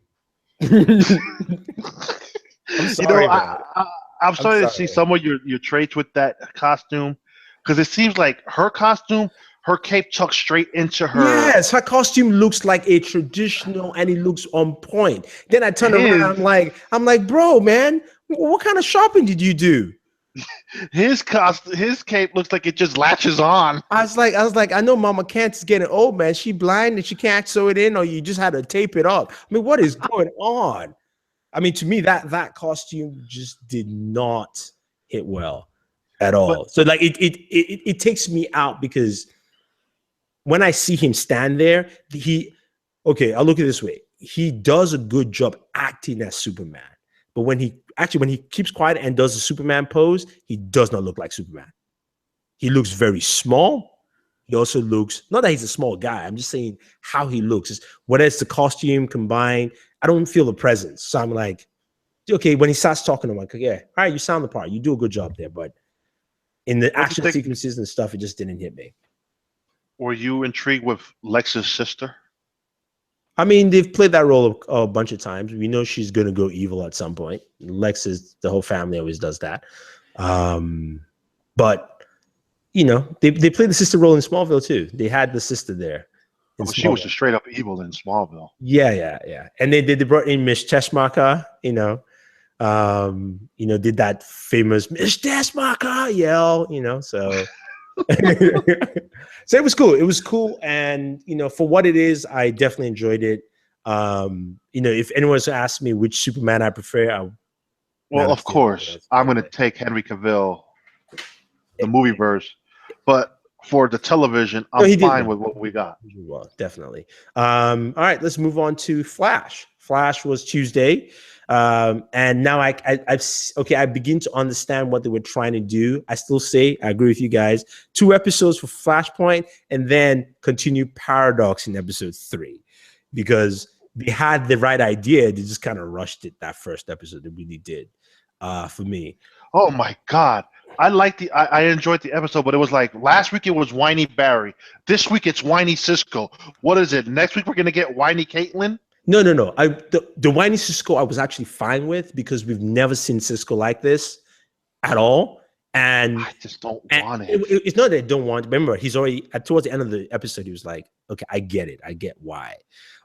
I'm sorry, I'm starting to see some of your traits with that costume, because it seems like her costume, her cape tucks straight into her. Yes, her costume looks like a traditional, and it looks on point. Then I turn around, I'm like, bro, man, what kind of shopping did you do? His cape looks like it just latches on. I was like, I know Mama Kent's getting old, man. She blind and she can't sew it in, or you just had to tape it up. I mean, what is going on? I mean, to me, that costume just did not hit well at all. So like it takes me out, because when I see him stand there, I'll look at it this way. He does a good job acting as Superman. But when he keeps quiet and does the Superman pose, he does not look like Superman. He looks very small. He also looks, not that he's a small guy, I'm just saying how he looks. Whether it's the costume combined, I don't feel the presence. So I'm like, okay, when he starts talking, I'm like, yeah, all right, you sound the part. You do a good job there. But in the action sequences and stuff, it just didn't hit me. Were you intrigued with Lex's sister? I mean, they've played that role a bunch of times. We know she's going to go evil at some point. Lex the whole family always does that. But, you know, they played the sister role in Smallville too. They had the sister there. She was just straight up evil in Smallville. Yeah. And they brought in Miss Teschmacher, did that famous Miss Teschmacher yell, so. So it was cool. It was cool. And, for what it is, I definitely enjoyed it. If anyone's asked me which Superman I prefer, of course, I'm going to take Henry Cavill, the movie version. But for the television, I'm fine with what we got. Well, definitely. All right, let's move on to Flash. Flash was Tuesday. And now I begin to understand what they were trying to do. I still say, I agree with you guys, 2 episodes for Flashpoint and then continue Paradox in episode 3, because they had the right idea. They just kind of rushed it. That first episode, they really did, for me. Oh my God. I enjoyed the episode, but it was like last week it was whiny Barry. This week it's whiny Cisco. What is it? Next week we're going to get whiny Caitlin? No. The whiny Cisco I was actually fine with, because we've never seen Cisco like this at all. And I just don't want it. It's not that I don't want it. Remember, he's already towards the end of the episode, he was like, okay, I get it. I get why.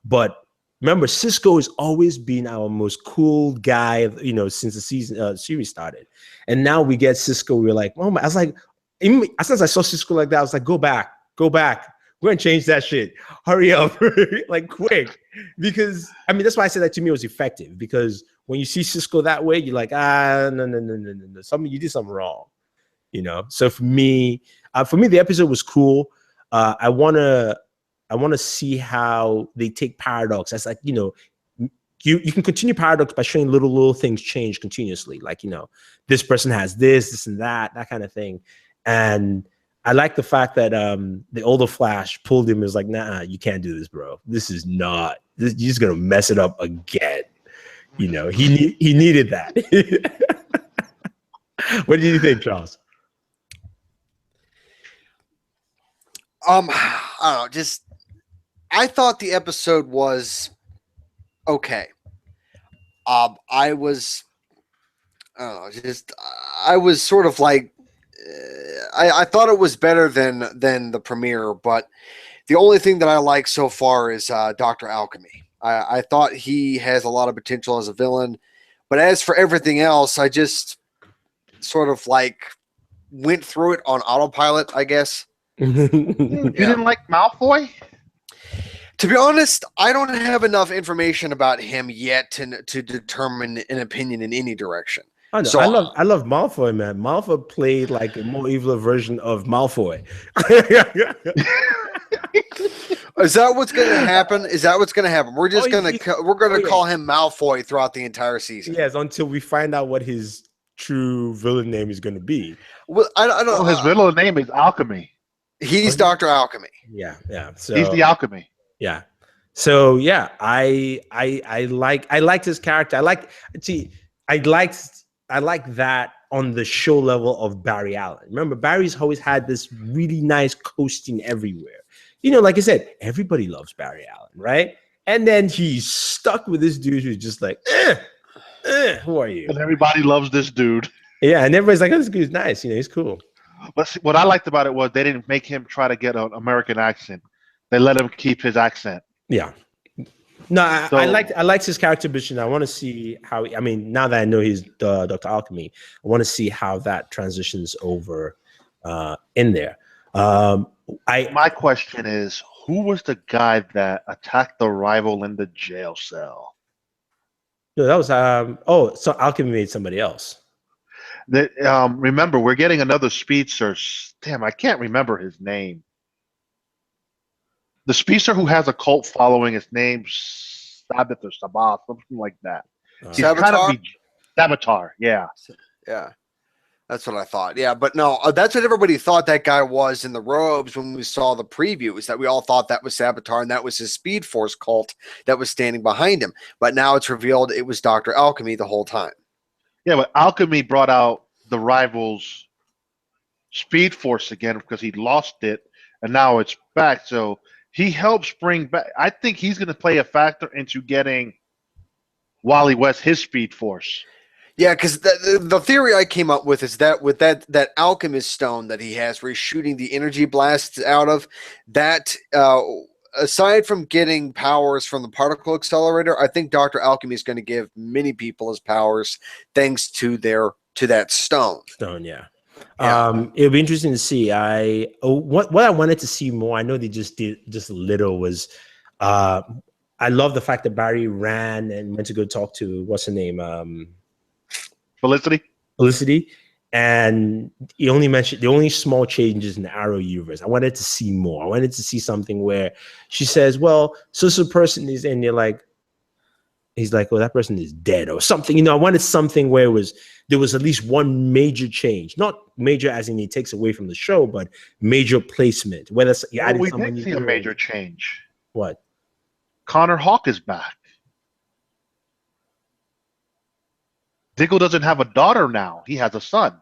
But remember, Cisco has always been our most cool guy, since the series started. And now we get Cisco. We're like, oh my, I was like, even since I saw Cisco like that, I was like, go back. We're going to change that shit. Hurry up. Like, quick. Because, that's why I said that to me was effective. Because when you see Cisco that way, you're like, no. You did something wrong. So for me, the episode was cool. I want to see how they take Paradox. That's like, you can continue Paradox by showing little things change continuously. Like, this person has this and that kind of thing. And I like the fact that the older Flash pulled him. Is like, nah, you can't do this, bro. This is not. You're just gonna mess it up again. You know, he needed that. What do you think, Charles? I don't know. Just I thought the episode was okay. I was sort of like I thought it was better than the premiere, but the only thing that I like so far is Dr. Alchemy. I thought he has a lot of potential as a villain, but as for everything else, I just sort of like went through it on autopilot, I guess. You didn't like Malfoy? To be honest, I don't have enough information about him yet to determine an opinion in any direction. I know. So I love Malfoy, man. Malfoy played like a more evil version of Malfoy. Is that what's going to happen? Is that what's going to happen? We're just going to call him Malfoy throughout the entire season. Yes, until we find out what his true villain name is going to be. Well, I don't know. His villain name is Alchemy. He's Dr. Alchemy. Yeah. So he's the Alchemy. Yeah. So yeah, I liked his character. I like that on the show level of Barry Allen. Remember, Barry's always had this really nice coasting everywhere. You know, like I said, everybody loves Barry Allen, right? And then he's stuck with this dude who's just like, who are you? And everybody loves this dude. Yeah, and everybody's like, oh, this dude's nice. You know, he's cool. But see, what I liked about it was they didn't make him try to get an American accent. They let him keep his accent. Yeah. No, I liked his character, but I want to see how. I mean, now that I know he's Dr. Alchemy, I want to see how that transitions over in there. My question is, who was the guy that attacked the rival in the jail cell? No, that was so Alchemy made somebody else. That remember, we're getting another speedster. Damn, I can't remember his name. The speedster who has a cult following, his name's Sabbath or Sabbath, something like that. Saboteur? Saboteur, yeah. Yeah. That's what I thought. Yeah, but no, that's what everybody thought that guy was in the robes when we saw the previews, that we all thought that was Saboteur and that was his Speed Force cult that was standing behind him. But now it's revealed it was Dr. Alchemy the whole time. Yeah, but Alchemy brought out the rival's Speed Force again because he lost it, and now it's back. So he helps bring back. I think he's going to play a factor into getting Wally West his Speed Force. Yeah, because the theory I came up with is that with that alchemist stone that he has, where he's shooting the energy blasts out of, that aside from getting powers from the particle accelerator, I think Dr. Alchemy is going to give many people his powers thanks to that stone. Yeah. It'll be interesting to see. What I wanted to see more, I know they just did just a little, was I love the fact that Barry ran and went to go talk to what's her name, Felicity, and he only mentioned the only small changes in the Arrow universe. I wanted to see more. I wanted to see something where she says, well, so person is, and you're like, he's like, well, that person is dead or something. You know, I wanted something where there was at least one major change, not major as in he takes away from the show, but major placement. Whether we did see a major change. What? Connor Hawk is back. Diggle doesn't have a daughter now; he has a son.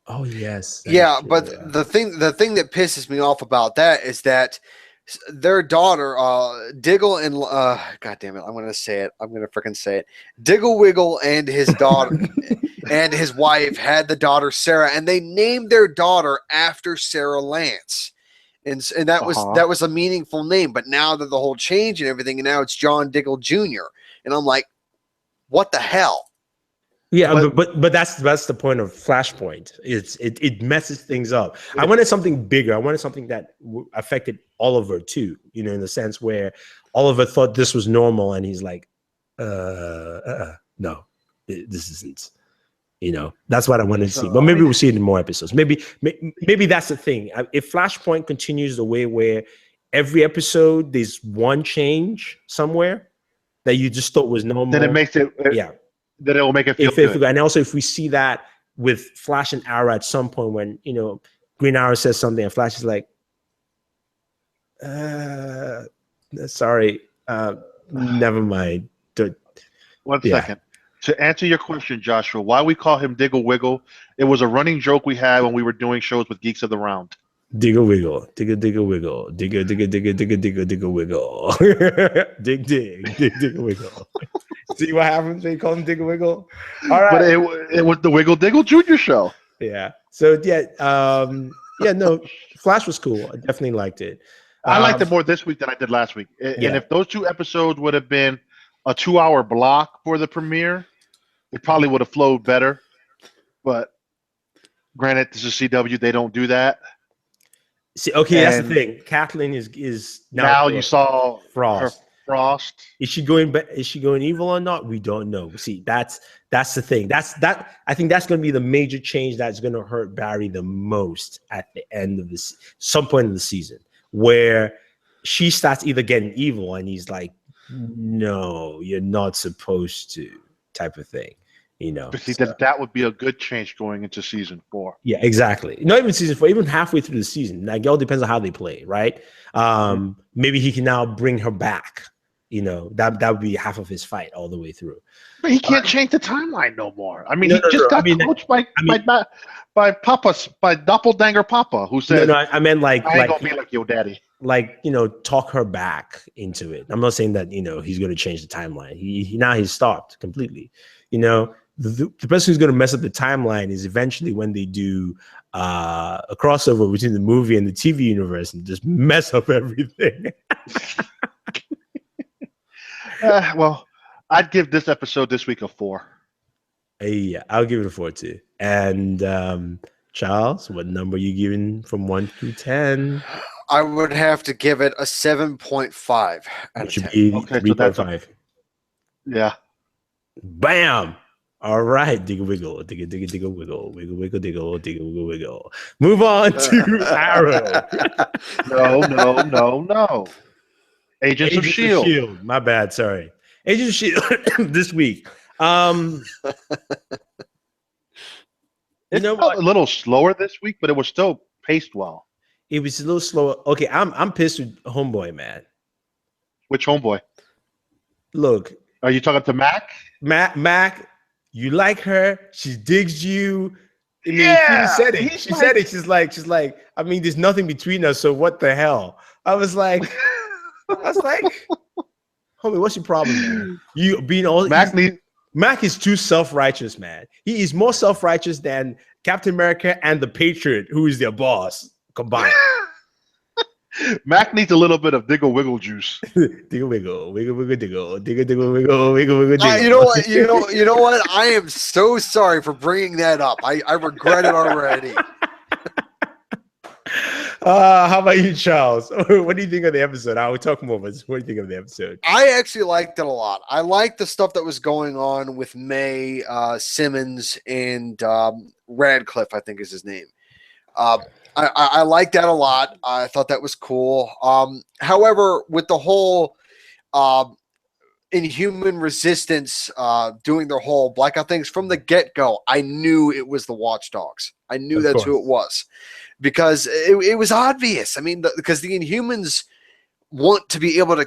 Oh yes. Yeah, but the thing that pisses me off about that is that their daughter, Diggle and God damn it, I'm gonna say it. I'm gonna freaking say it. Diggle Wiggle and his daughter and his wife had the daughter Sarah, and they named their daughter after Sarah Lance, and that was a meaningful name. But now that the whole change and everything, and now it's John Diggle Jr., and I'm like, what the hell? Yeah, but that's the point of Flashpoint. It messes things up. I wanted something bigger. I wanted something that affected Oliver too. You know, in the sense where Oliver thought this was normal, and he's like, no, this isn't. You know, that's what I wanted to see. But maybe we'll see it in more episodes. Maybe that's the thing. If Flashpoint continues the way where every episode there's one change somewhere that you just thought was normal, then it makes it that it will make it feel good. And also, if we see that with Flash and Arrow at some point when, you know, Green Arrow says something, and Flash is like, sorry, never mind. One second. To answer your question, Joshua, why we call him Diggle Wiggle, it was a running joke we had when we were doing shows with Geeks of the Round. Diggle wiggle, diggle diggle wiggle, diggle diggle diggle diggle diggle diggle wiggle, dig dig dig diggle wiggle. See what happens when you call him Diggle Wiggle? All right, but it was the Wiggle Diggle Junior show. Yeah. So no, Flash was cool. I definitely liked it. I liked it more this week than I did last week. And if those 2 episodes would have been a 2-hour block for the premiere, it probably would have flowed better. But granted, this is CW; they don't do that. See, okay, that's the thing. Kathleen is now you saw Frost. Frost. Is she going evil or not? We don't know. See, that's the thing. I think that's going to be the major change that's going to hurt Barry the most at the end of some point in the season, where she starts either getting evil and he's like, no, you're not supposed to, type of thing. But see, that would be a good change going into season 4. Yeah, exactly. Not even season 4, even halfway through the season. Like, it all depends on how they play, right? Maybe he can now bring her back. That would be half of his fight all the way through. But he can't change the timeline no more. I mean, he just got coached by Doppelganger Papa, who said, "No, I meant like I ain't gonna be like your daddy." Like, talk her back into it. I'm not saying that he's going to change the timeline. He's stopped completely. The person who's going to mess up the timeline is eventually when they do a crossover between the movie and the TV universe and just mess up everything. Well, I'd give this episode this week a 4. Yeah, I'll give it a 4 too. And Charles, what number are you giving from 1 through 10? I would have to give it a 7.5 out of 10. Okay, 3.5. Yeah. Bam. All right, diggle wiggle, diggle diggle diggle wiggle, wiggle wiggle diggle diggle wiggle wiggle. Move on to Arrow. No. Agents of S.H.I.E.L.D. My bad, sorry. Agents of S.H.I.E.L.D. this week. It felt a little slower this week, but it was still paced well. It was a little slower. Okay, I'm pissed with Homeboy, man. Which Homeboy? Look. Are you talking to Mac? Mac, you like her. She digs you. I mean, yeah, she said it. She said it. She's like, I mean, there's nothing between us, so what the hell? I was like, homie, what's your problem, man? You being all Mac is too self-righteous, man. He is more self-righteous than Captain America and the Patriot, who is their boss, combined. Mac needs a little bit of diggle wiggle juice. Diggle wiggle, wiggle wiggle diggle, diggle diggle wiggle, wiggle wiggle diggle. You know what? You know what? I am so sorry for bringing that up. I regret it already. How about you, Charles? What do you think of the episode? I will talk more, but what do you think of the episode? I actually liked it a lot. I liked the stuff that was going on with May, Simmons, and Radcliffe, I think is his name. I liked that a lot. I thought that was cool. However, with the whole Inhuman Resistance doing their whole blackout things from the get-go, I knew it was the Watchdogs. I knew that's who it was. Because it was obvious. I mean, because the Inhumans want to be able to,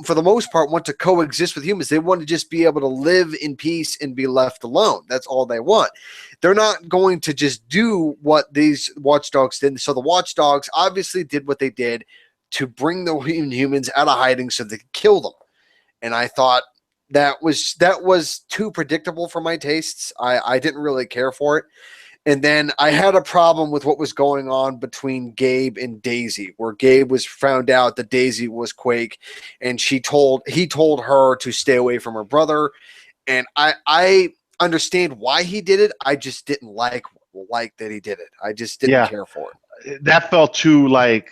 for the most part, want to coexist with humans. They want to just be able to live in peace and be left alone. That's all they want. They're not going to just do what these Watchdogs did. So the Watchdogs obviously did what they did to bring the Inhumans out of hiding so they could kill them. And I thought that was too predictable for my tastes. I didn't really care for it. And then I had a problem with what was going on between Gabe and Daisy, where Gabe was found out that Daisy was Quake, and he told her to stay away from her brother. And I understand why he did it. I just didn't like that he did it. I just didn't care for it. That felt too like,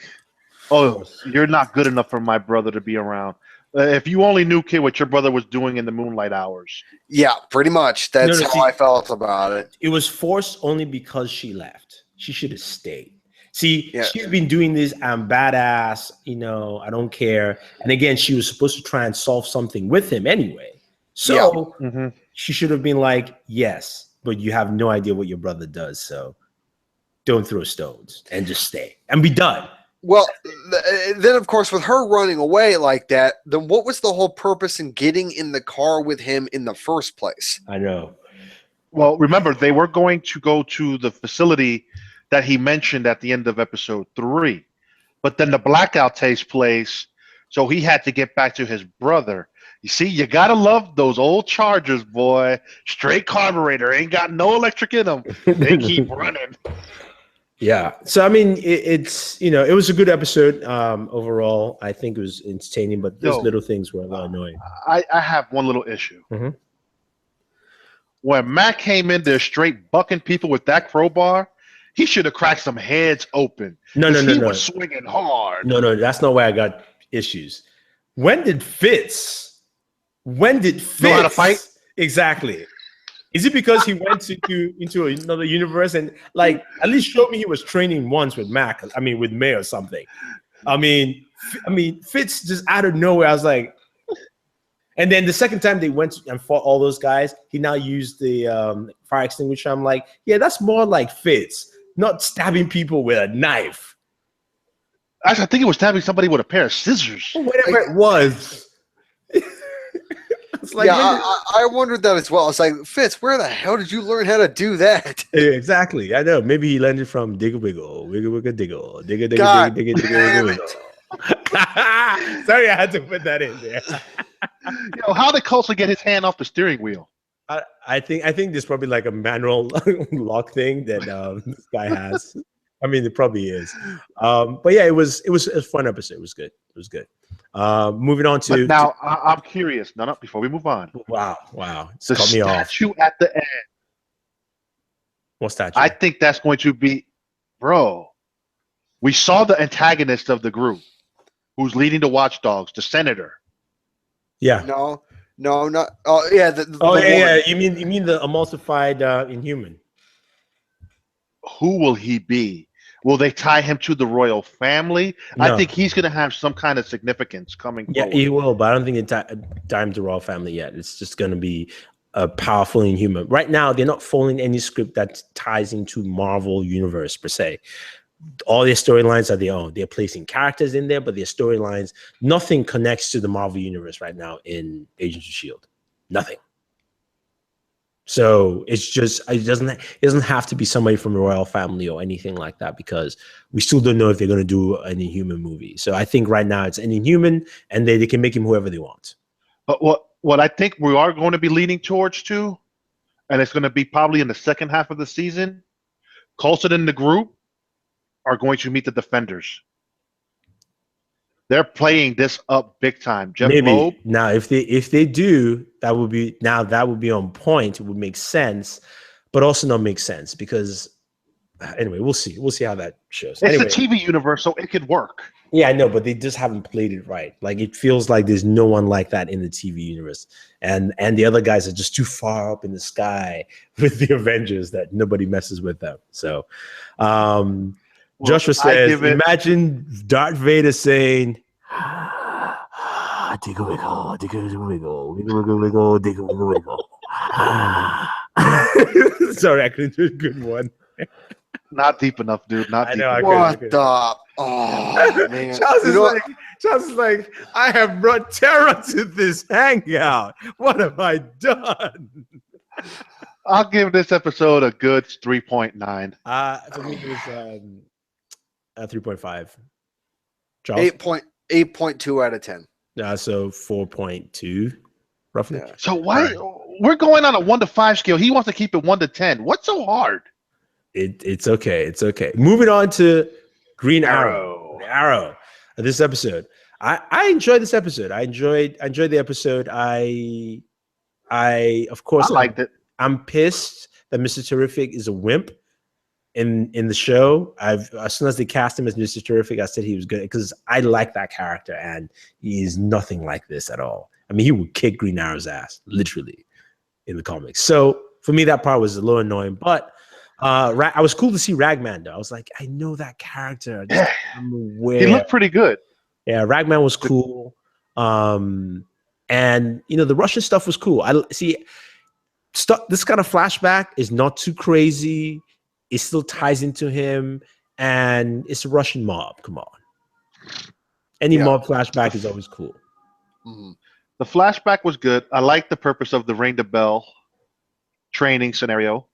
oh, you're not good enough for my brother to be around. If you only knew, kid, what your brother was doing in the moonlight hours. Yeah, pretty much. That's how I felt about it. It was forced only because she left. She should have stayed. See, she's been doing this, I'm badass, I don't care. And again, she was supposed to try and solve something with him anyway. So she should have been like, yes, but you have no idea what your brother does. So don't throw stones and just stay and be done. Well, then of course, with her running away like that, then what was the whole purpose in getting in the car with him in the first place? I know. Well, remember, they were going to go to the facility that he mentioned at the end of episode 3. But then the blackout takes place, so he had to get back to his brother. You see, you got to love those old Chargers, boy. Straight carburetor. Ain't got no electric in them. They keep running. Yeah. So, I mean, it's, you know, it was a good episode overall. I think it was entertaining, but those little things were a lot annoying. I have one little issue. Mm-hmm. When Matt came in there straight bucking people with that crowbar, he should have cracked some heads open. No. He was swinging hard. No, that's not why I got issues. When did Fitz know how to fight? Exactly. Is it because he went into another universe and like at least showed me he was training once with Mac? I mean, with May or something. I mean, Fitz just out of nowhere. I was like, and then the second time they went and fought all those guys, he now used the fire extinguisher. I'm like, yeah, that's more like Fitz, not stabbing people with a knife. Actually, I think it was stabbing somebody with a pair of scissors. Whatever it was. Like, yeah, I wondered that as well. It's like, Fitz, where the hell did you learn how to do that? Exactly. I know. Maybe he learned it from Diggle Wiggle, Wiggle Wiggle Diggle, Diggle Diggle Diggle Diggle Wiggle. Sorry, I had to put that in there. How did Coulson get his hand off the steering wheel? I think there's probably like a manual lock thing that this guy has. I mean, it probably is. But yeah, it was a fun episode. It was good. It was good. Moving on to now, I'm curious. No, before we move on. Wow. The statue at the end. What statue? I think that's going to be, bro. We saw the antagonist of the group, who's leading the watchdogs, the senator. Yeah. No, not. Oh yeah. Yeah. You mean the emulsified Inhuman? Who will he be? Will they tie him to the royal family? No. I think he's going to have some kind of significance coming forward. He will, but I don't think they tie him to the royal family yet. It's just going to be a powerful Inhuman. Right now, they're not following any script that ties into Marvel Universe per se. All their storylines are their own. They're placing characters in there, but their storylines, nothing connects to the Marvel Universe right now in Agents of S.H.I.E.L.D. Nothing. So it's just it doesn't have to be somebody from the royal family or anything like that, because we still don't know if they're going to do an Inhuman movie. So I think right now it's an Inhuman, and they can make him whoever they want. But what I think we are going to be leaning towards too, and it's going to be probably in the second half of the season, Coulson and the group are going to meet the Defenders. They're playing this up big time. Maybe. Now, if they do, that would be on point. It would make sense, but also not make sense because anyway, we'll see. We'll see how that shows. It's a TV universe, so it could work. Yeah, I know, but they just haven't played it right. Like it feels like there's no one like that in the TV universe, and the other guys are just too far up in the sky with the Avengers that nobody messes with them. So. Joshua says, imagine Darth Vader saying, dig a wiggle, dig a wiggle, wiggle, wiggle, wiggle, dig a wiggle, wiggle. Sorry, I couldn't do a good one. Not deep enough, dude. Not deep enough. What the? Oh, man. Charles is like, I have brought terror to this hangout. What have I done? I'll give this episode a good 3.9. For me, it was 3.5. Charles? 8.2 out of 10. So 4.2, roughly. Yeah. So why we're going on a 1 to 5 scale? He wants to keep it 1 to 10. What's so hard? It's okay. It's okay. Moving on to Green Arrow. This episode. I enjoyed this episode. I enjoyed the episode. I of course liked it. I'm pissed that Mr. Terrific is a wimp in the show. As soon as they cast him as Mr. Terrific, I said he was good because I like that character, and he is nothing like this at all. I mean, he would kick Green Arrow's ass, literally, in the comics. So for me, that part was a little annoying, but I was cool to see Ragman though. I was like, I know that character. I'm aware. He looked pretty good. Yeah, Ragman was cool. And the Russian stuff was cool. I see. This kind of flashback is not too crazy. it still ties into him, and it's a Russian mob. Come on, any mob flashback is always cool. Mhm. The flashback was good. I like the purpose of the ring the bell training scenario.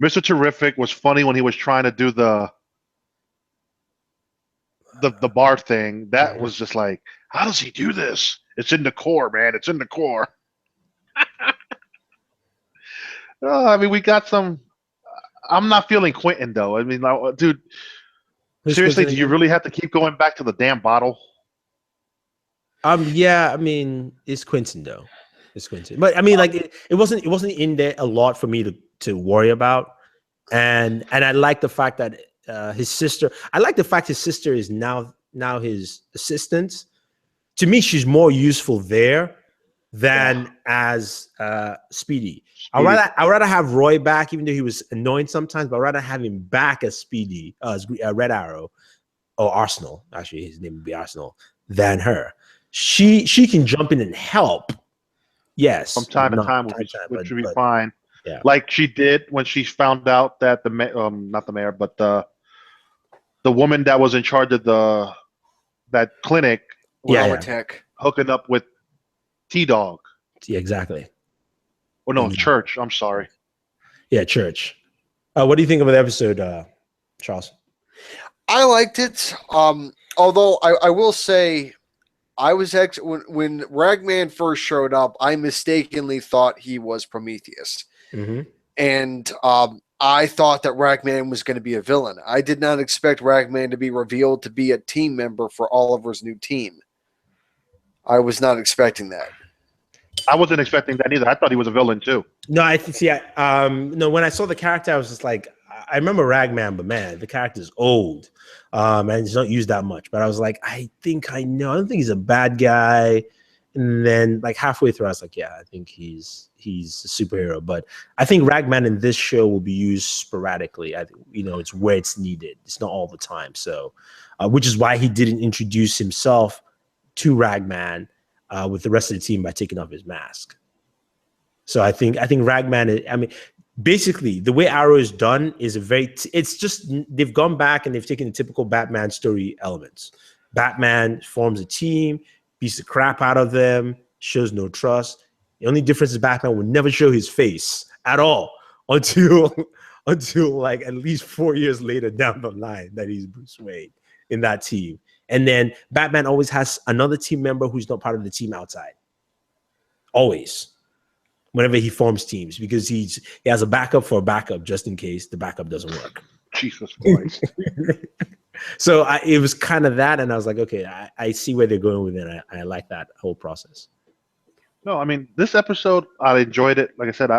Mr. Terrific was funny when he was trying to do the bar thing. That was just like, how does he do this? It's in the core, man. It's in the core. I mean, we got some. I'm not feeling Quentin though. I mean, like, dude, seriously, do you really have to keep going back to the damn bottle? Yeah, I mean, it's Quentin though. It's Quentin, but I mean, like it wasn't in there a lot for me to worry about, and I like the fact that his sister. I like the fact his sister is now his assistant. To me, she's more useful there than as Speedy. I'd rather have Roy back, even though he was annoying sometimes, but I'd rather have him back as Speedy, as Red Arrow, or Arsenal. Actually, his name would be Arsenal, than her. She can jump in and help. Yes, from time to time, which would be fine. Yeah, like she did when she found out that not the mayor, but the woman that was in charge of that clinic, hooking up with T-Dog. Yeah, exactly. Oh no, Church. I'm sorry. Yeah, Church. What do you think of the episode, Charles? I liked it. Although I will say, I was when Ragman first showed up, I mistakenly thought he was Prometheus, and I thought that Ragman was going to be a villain. I did not expect Ragman to be revealed to be a team member for Oliver's new team. I was not expecting that. I wasn't expecting that either. I thought he was a villain too. No, I think no. When I saw the character, I was just like, I remember Ragman, but man, the character's old, and he's not used that much. But I was like, I think I know. I don't think he's a bad guy. And then, like halfway through, I was like, yeah, I think he's a superhero. But I think Ragman in this show will be used sporadically. I think it's where it's needed. It's not all the time. So, which is why he didn't introduce himself to Ragman with the rest of the team by taking off his mask. So I think Ragman. I mean, basically, the way Arrow is done is it's just they've gone back and they've taken the typical Batman story elements. Batman forms a team, beats the crap out of them, shows no trust. The only difference is Batman would never show his face at all until like at least 4 years later down the line that he's Bruce Wayne in that team. And then Batman always has another team member who's not part of the team outside. Always. Whenever he forms teams, because he has a backup for a backup just in case the backup doesn't work. Jesus Christ. So it was kind of that, and I was like, okay, I see where they're going with it. I like that whole process. No, I mean, this episode, I enjoyed it. Like I said,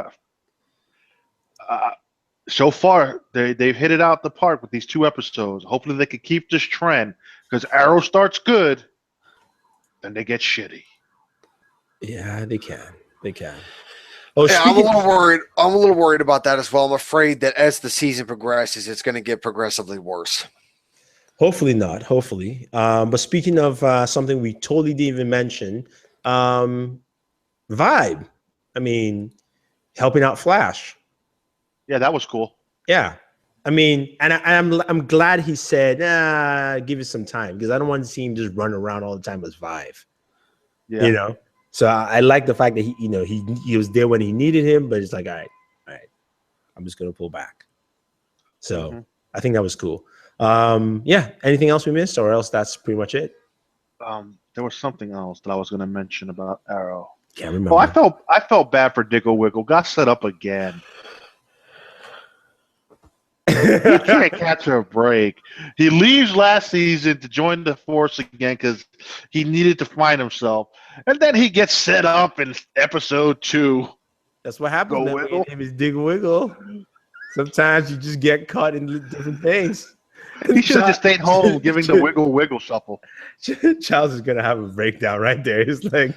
so far they've hit it out the park with these 2 episodes. Hopefully they can keep this trend, because Arrow starts good, then they get shitty. Yeah, they can. Oh, yeah, I'm a little worried about that as well. I'm afraid that as the season progresses, it's going to get progressively worse. Hopefully not. Hopefully. But speaking of something we totally didn't even mention, Vibe. I mean, helping out Flash. Yeah, that was cool. Yeah. I mean, and I'm glad he said, give it some time, because I don't want to see him just run around all the time as Vibe. Yeah. So I like the fact that he was there when he needed him, but it's like, all right, I'm just gonna pull back. So I think that was cool. Yeah. Anything else we missed, or else that's pretty much it? There was something else that I was gonna mention about Arrow. Can't remember. Oh, I felt bad for Diggle Wiggle. Got set up again. He can't catch a break. He leaves last season to join the force again because he needed to find himself, and then he gets set up in episode 2. That's what happens. His name is Diggle Wiggle. Sometimes you just get caught in different things. He should have just stayed home, giving the wiggle shuffle. Charles is gonna have a breakdown right there. He's like,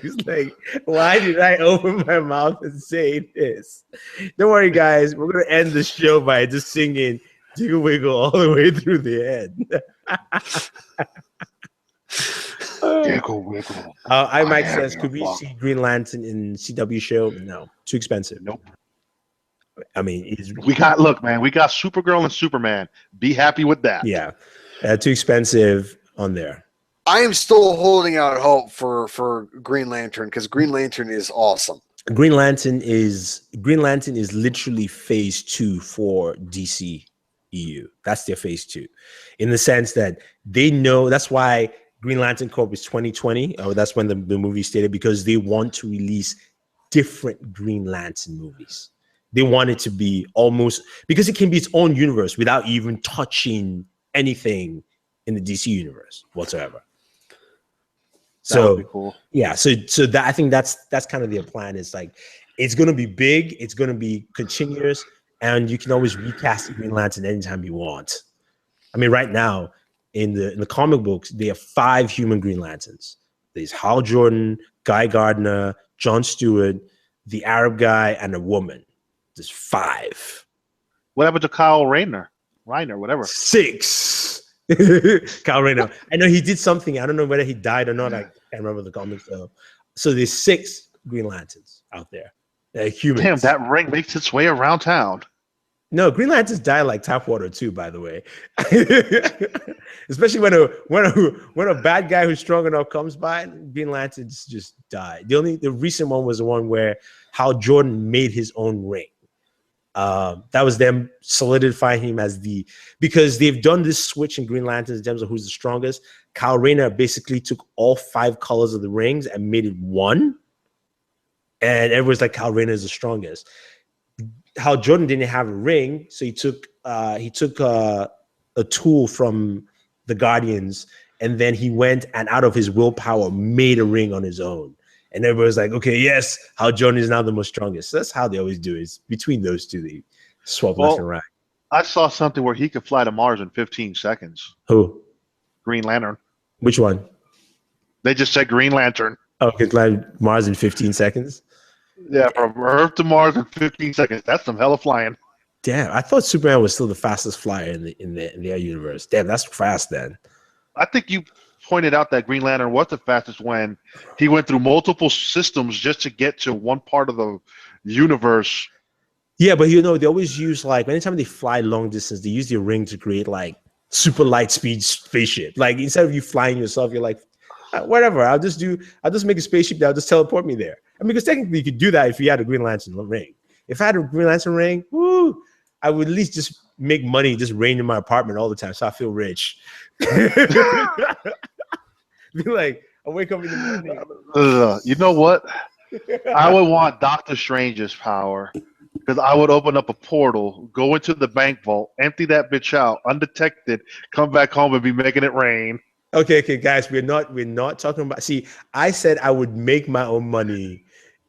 why did I open my mouth and say this? Don't worry, guys. We're gonna end the show by just singing Jiggle Wiggle all the way through the end. Jiggle Wiggle. IMAX says, could we see Green Lantern in CW show? No, too expensive. Nope. I mean, we got Supergirl and Superman. Be happy with that. Yeah, too expensive on there. I am still holding out hope for Green Lantern because Green Lantern is awesome. Green Lantern is literally phase 2 for DC EU. That's their phase 2, in the sense that they know that's why Green Lantern Corp is 2020. Oh, that's when the movie stated, because they want to release different Green Lantern movies. They want it to be almost, because it can be its own universe without even touching anything in the DC universe whatsoever. That would be cool. Yeah, so that, I think that's kind of their plan. Is like, it's going to be big, it's going to be continuous, and you can always recast Green Lantern anytime you want. I mean, right now in the comic books, they have 5 human Green Lanterns. There's Hal Jordan, Guy Gardner, John Stewart, the Arab guy, and a woman. There's 5. What happened to Kyle Rayner, whatever? 6. Kyle Rayner. I know he did something. I don't know whether he died or not. I can't remember the comics though. So there's 6 Green Lanterns out there. Humans. Damn, that ring makes its way around town. No, Green Lanterns die like tap water too, by the way. Especially when a bad guy who's strong enough comes by, Green Lanterns just die. The recent one was the one where Hal Jordan made his own ring. That was them solidifying him as because they've done this switch in Green Lanterns in terms of who's the strongest. Kyle Rayner basically took all 5 colors of the rings and made it one. And everyone's like, Kyle Rayner is the strongest. Hal Jordan didn't have a ring, so he took a tool from the Guardians, and then he went and out of his willpower made a ring on his own. And everybody's like, okay, yes, Hal Jordan is now the most strongest. So that's how they always do it. It's between those two, they swap left and right. I saw something where he could fly to Mars in 15 seconds. Who? Green Lantern. Which one? They just said Green Lantern. Oh, could fly Mars in 15 seconds? Yeah, from Earth to Mars in 15 seconds. That's some hella flying. Damn, I thought Superman was still the fastest flyer in their universe. Damn, that's fast then. I think you pointed out that Green Lantern was the fastest when he went through multiple systems just to get to one part of the universe. Yeah, but you know, they always use, like, anytime they fly long distance, they use their ring to create like super light speed spaceship. Like, instead of you flying yourself, you're like, whatever, I'll just make a spaceship that'll just teleport me there. I mean, because technically you could do that if you had a Green Lantern ring. If I had a Green Lantern ring, woo, I would at least just make money, just rain in my apartment all the time, so I feel rich. Be like, I wake up in the morning. You know what? I would want Doctor Strange's power, because I would open up a portal, go into the bank vault, empty that bitch out undetected, come back home and be making it rain. Okay, guys, we're not talking about. See, I said I would make my own money.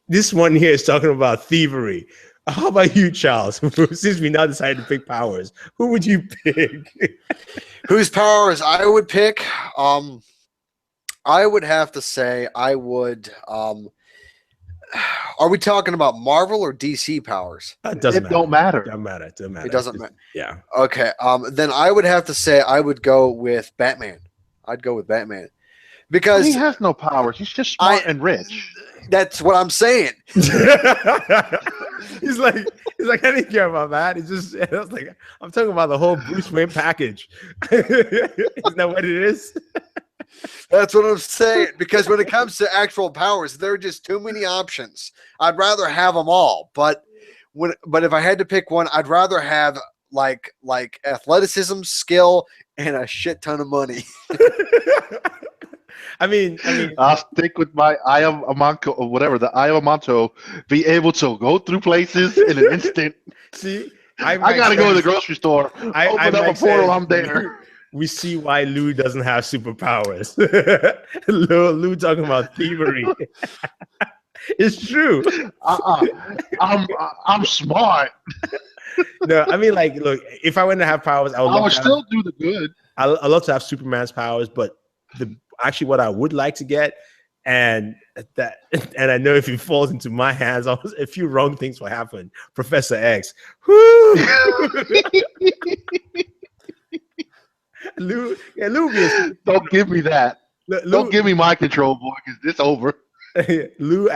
This one here is talking about thievery. How about you, Charles? Since we now decided to pick powers, who would you pick? Whose powers I would pick? I would have to say I would. Are we talking about Marvel or DC powers? It doesn't matter. Don't matter. It doesn't matter. It doesn't matter. It doesn't matter. Yeah. Okay. Then I would have to say I would go with Batman. I'd go with Batman because he has no powers. He's just smart and rich. That's what I'm saying. he's like, I didn't care about that. It's just, I was like, I'm talking about the whole Bruce Wayne package. Isn't that what it is? That's what I'm saying. Because when it comes to actual powers, there are just too many options. I'd rather have them all. But if I had to pick one, I'd rather have like athleticism, skill, and a shit ton of money. I mean, I'll stick with my Eye of Amanto or whatever. The Eye of Amanto, be able to go through places in an instant. See, I gotta go to the grocery store. Open up a portal, I'm there. We see why Lou doesn't have superpowers. Lou talking about thievery. It's true. I'm smart. No, I mean, like, look, if I went to have powers, I would still do the good. I'd love to have Superman's powers, but actually what I would like to get, and I know if it falls into my hands, a few wrong things will happen. Professor X. Woo! Lou, don't give me that. Don't give me my control, boy, because it's over. Lou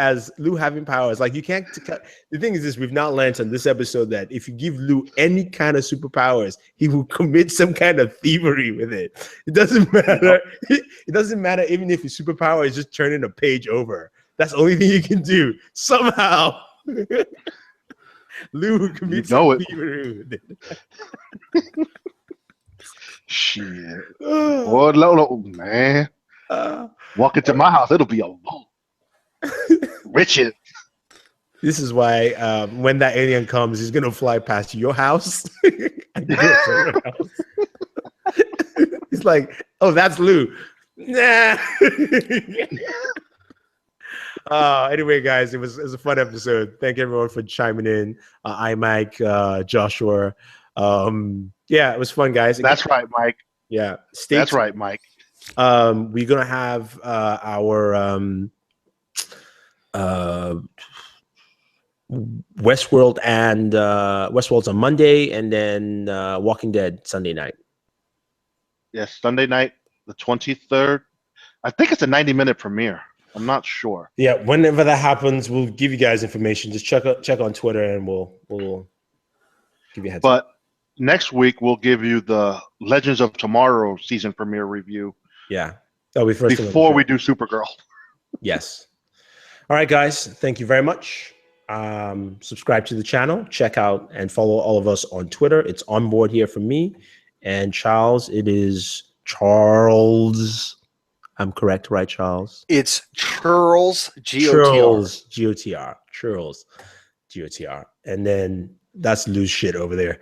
having powers. Like you can't. The thing is this: we've now learned on this episode that if you give Lou any kind of superpowers, he will commit some kind of thievery with it. It doesn't matter. It doesn't matter even if his superpower is just turning a page over. That's the only thing you can do. Somehow, Lou will commit some thievery with it. Shit. Oh, no, man. Walk into my house, it'll be a vault. Richard. This is why when that alien comes, he's gonna fly past your house. And go to your house. He's like, "Oh, that's Lou." Nah. Anyway, guys, it was a fun episode. Thank everyone for chiming in. Mike, Joshua. Yeah, it was fun, guys. That's right, Mike. Yeah, that's right, Mike. We're gonna have our Westworld and Westworld's on Monday, and then Walking Dead Sunday night. Yes, Sunday night, the 23rd. I think it's a 90-minute premiere. I'm not sure. Yeah, whenever that happens, we'll give you guys information. Just check on Twitter, and we'll give you a heads up. Next week we'll give you the Legends of Tomorrow season premiere review. Yeah, that'll be first before we do Supergirl. Yes. All right, guys. Thank you very much. Subscribe to the channel. Check out and follow all of us on Twitter. It's OnBoored here from me and Charles. It is Charles. I'm correct, right, Charles? It's Charles G-O-T-R. Charles G-O-T-R. Charles G-O-T-R. And then that's loose shit over there.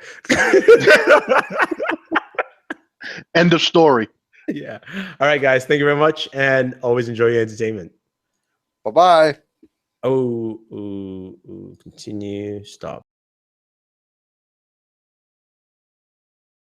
End of story. Yeah. All right, guys. Thank you very much, and always enjoy your entertainment. Bye-bye. Oh, continue. Stop.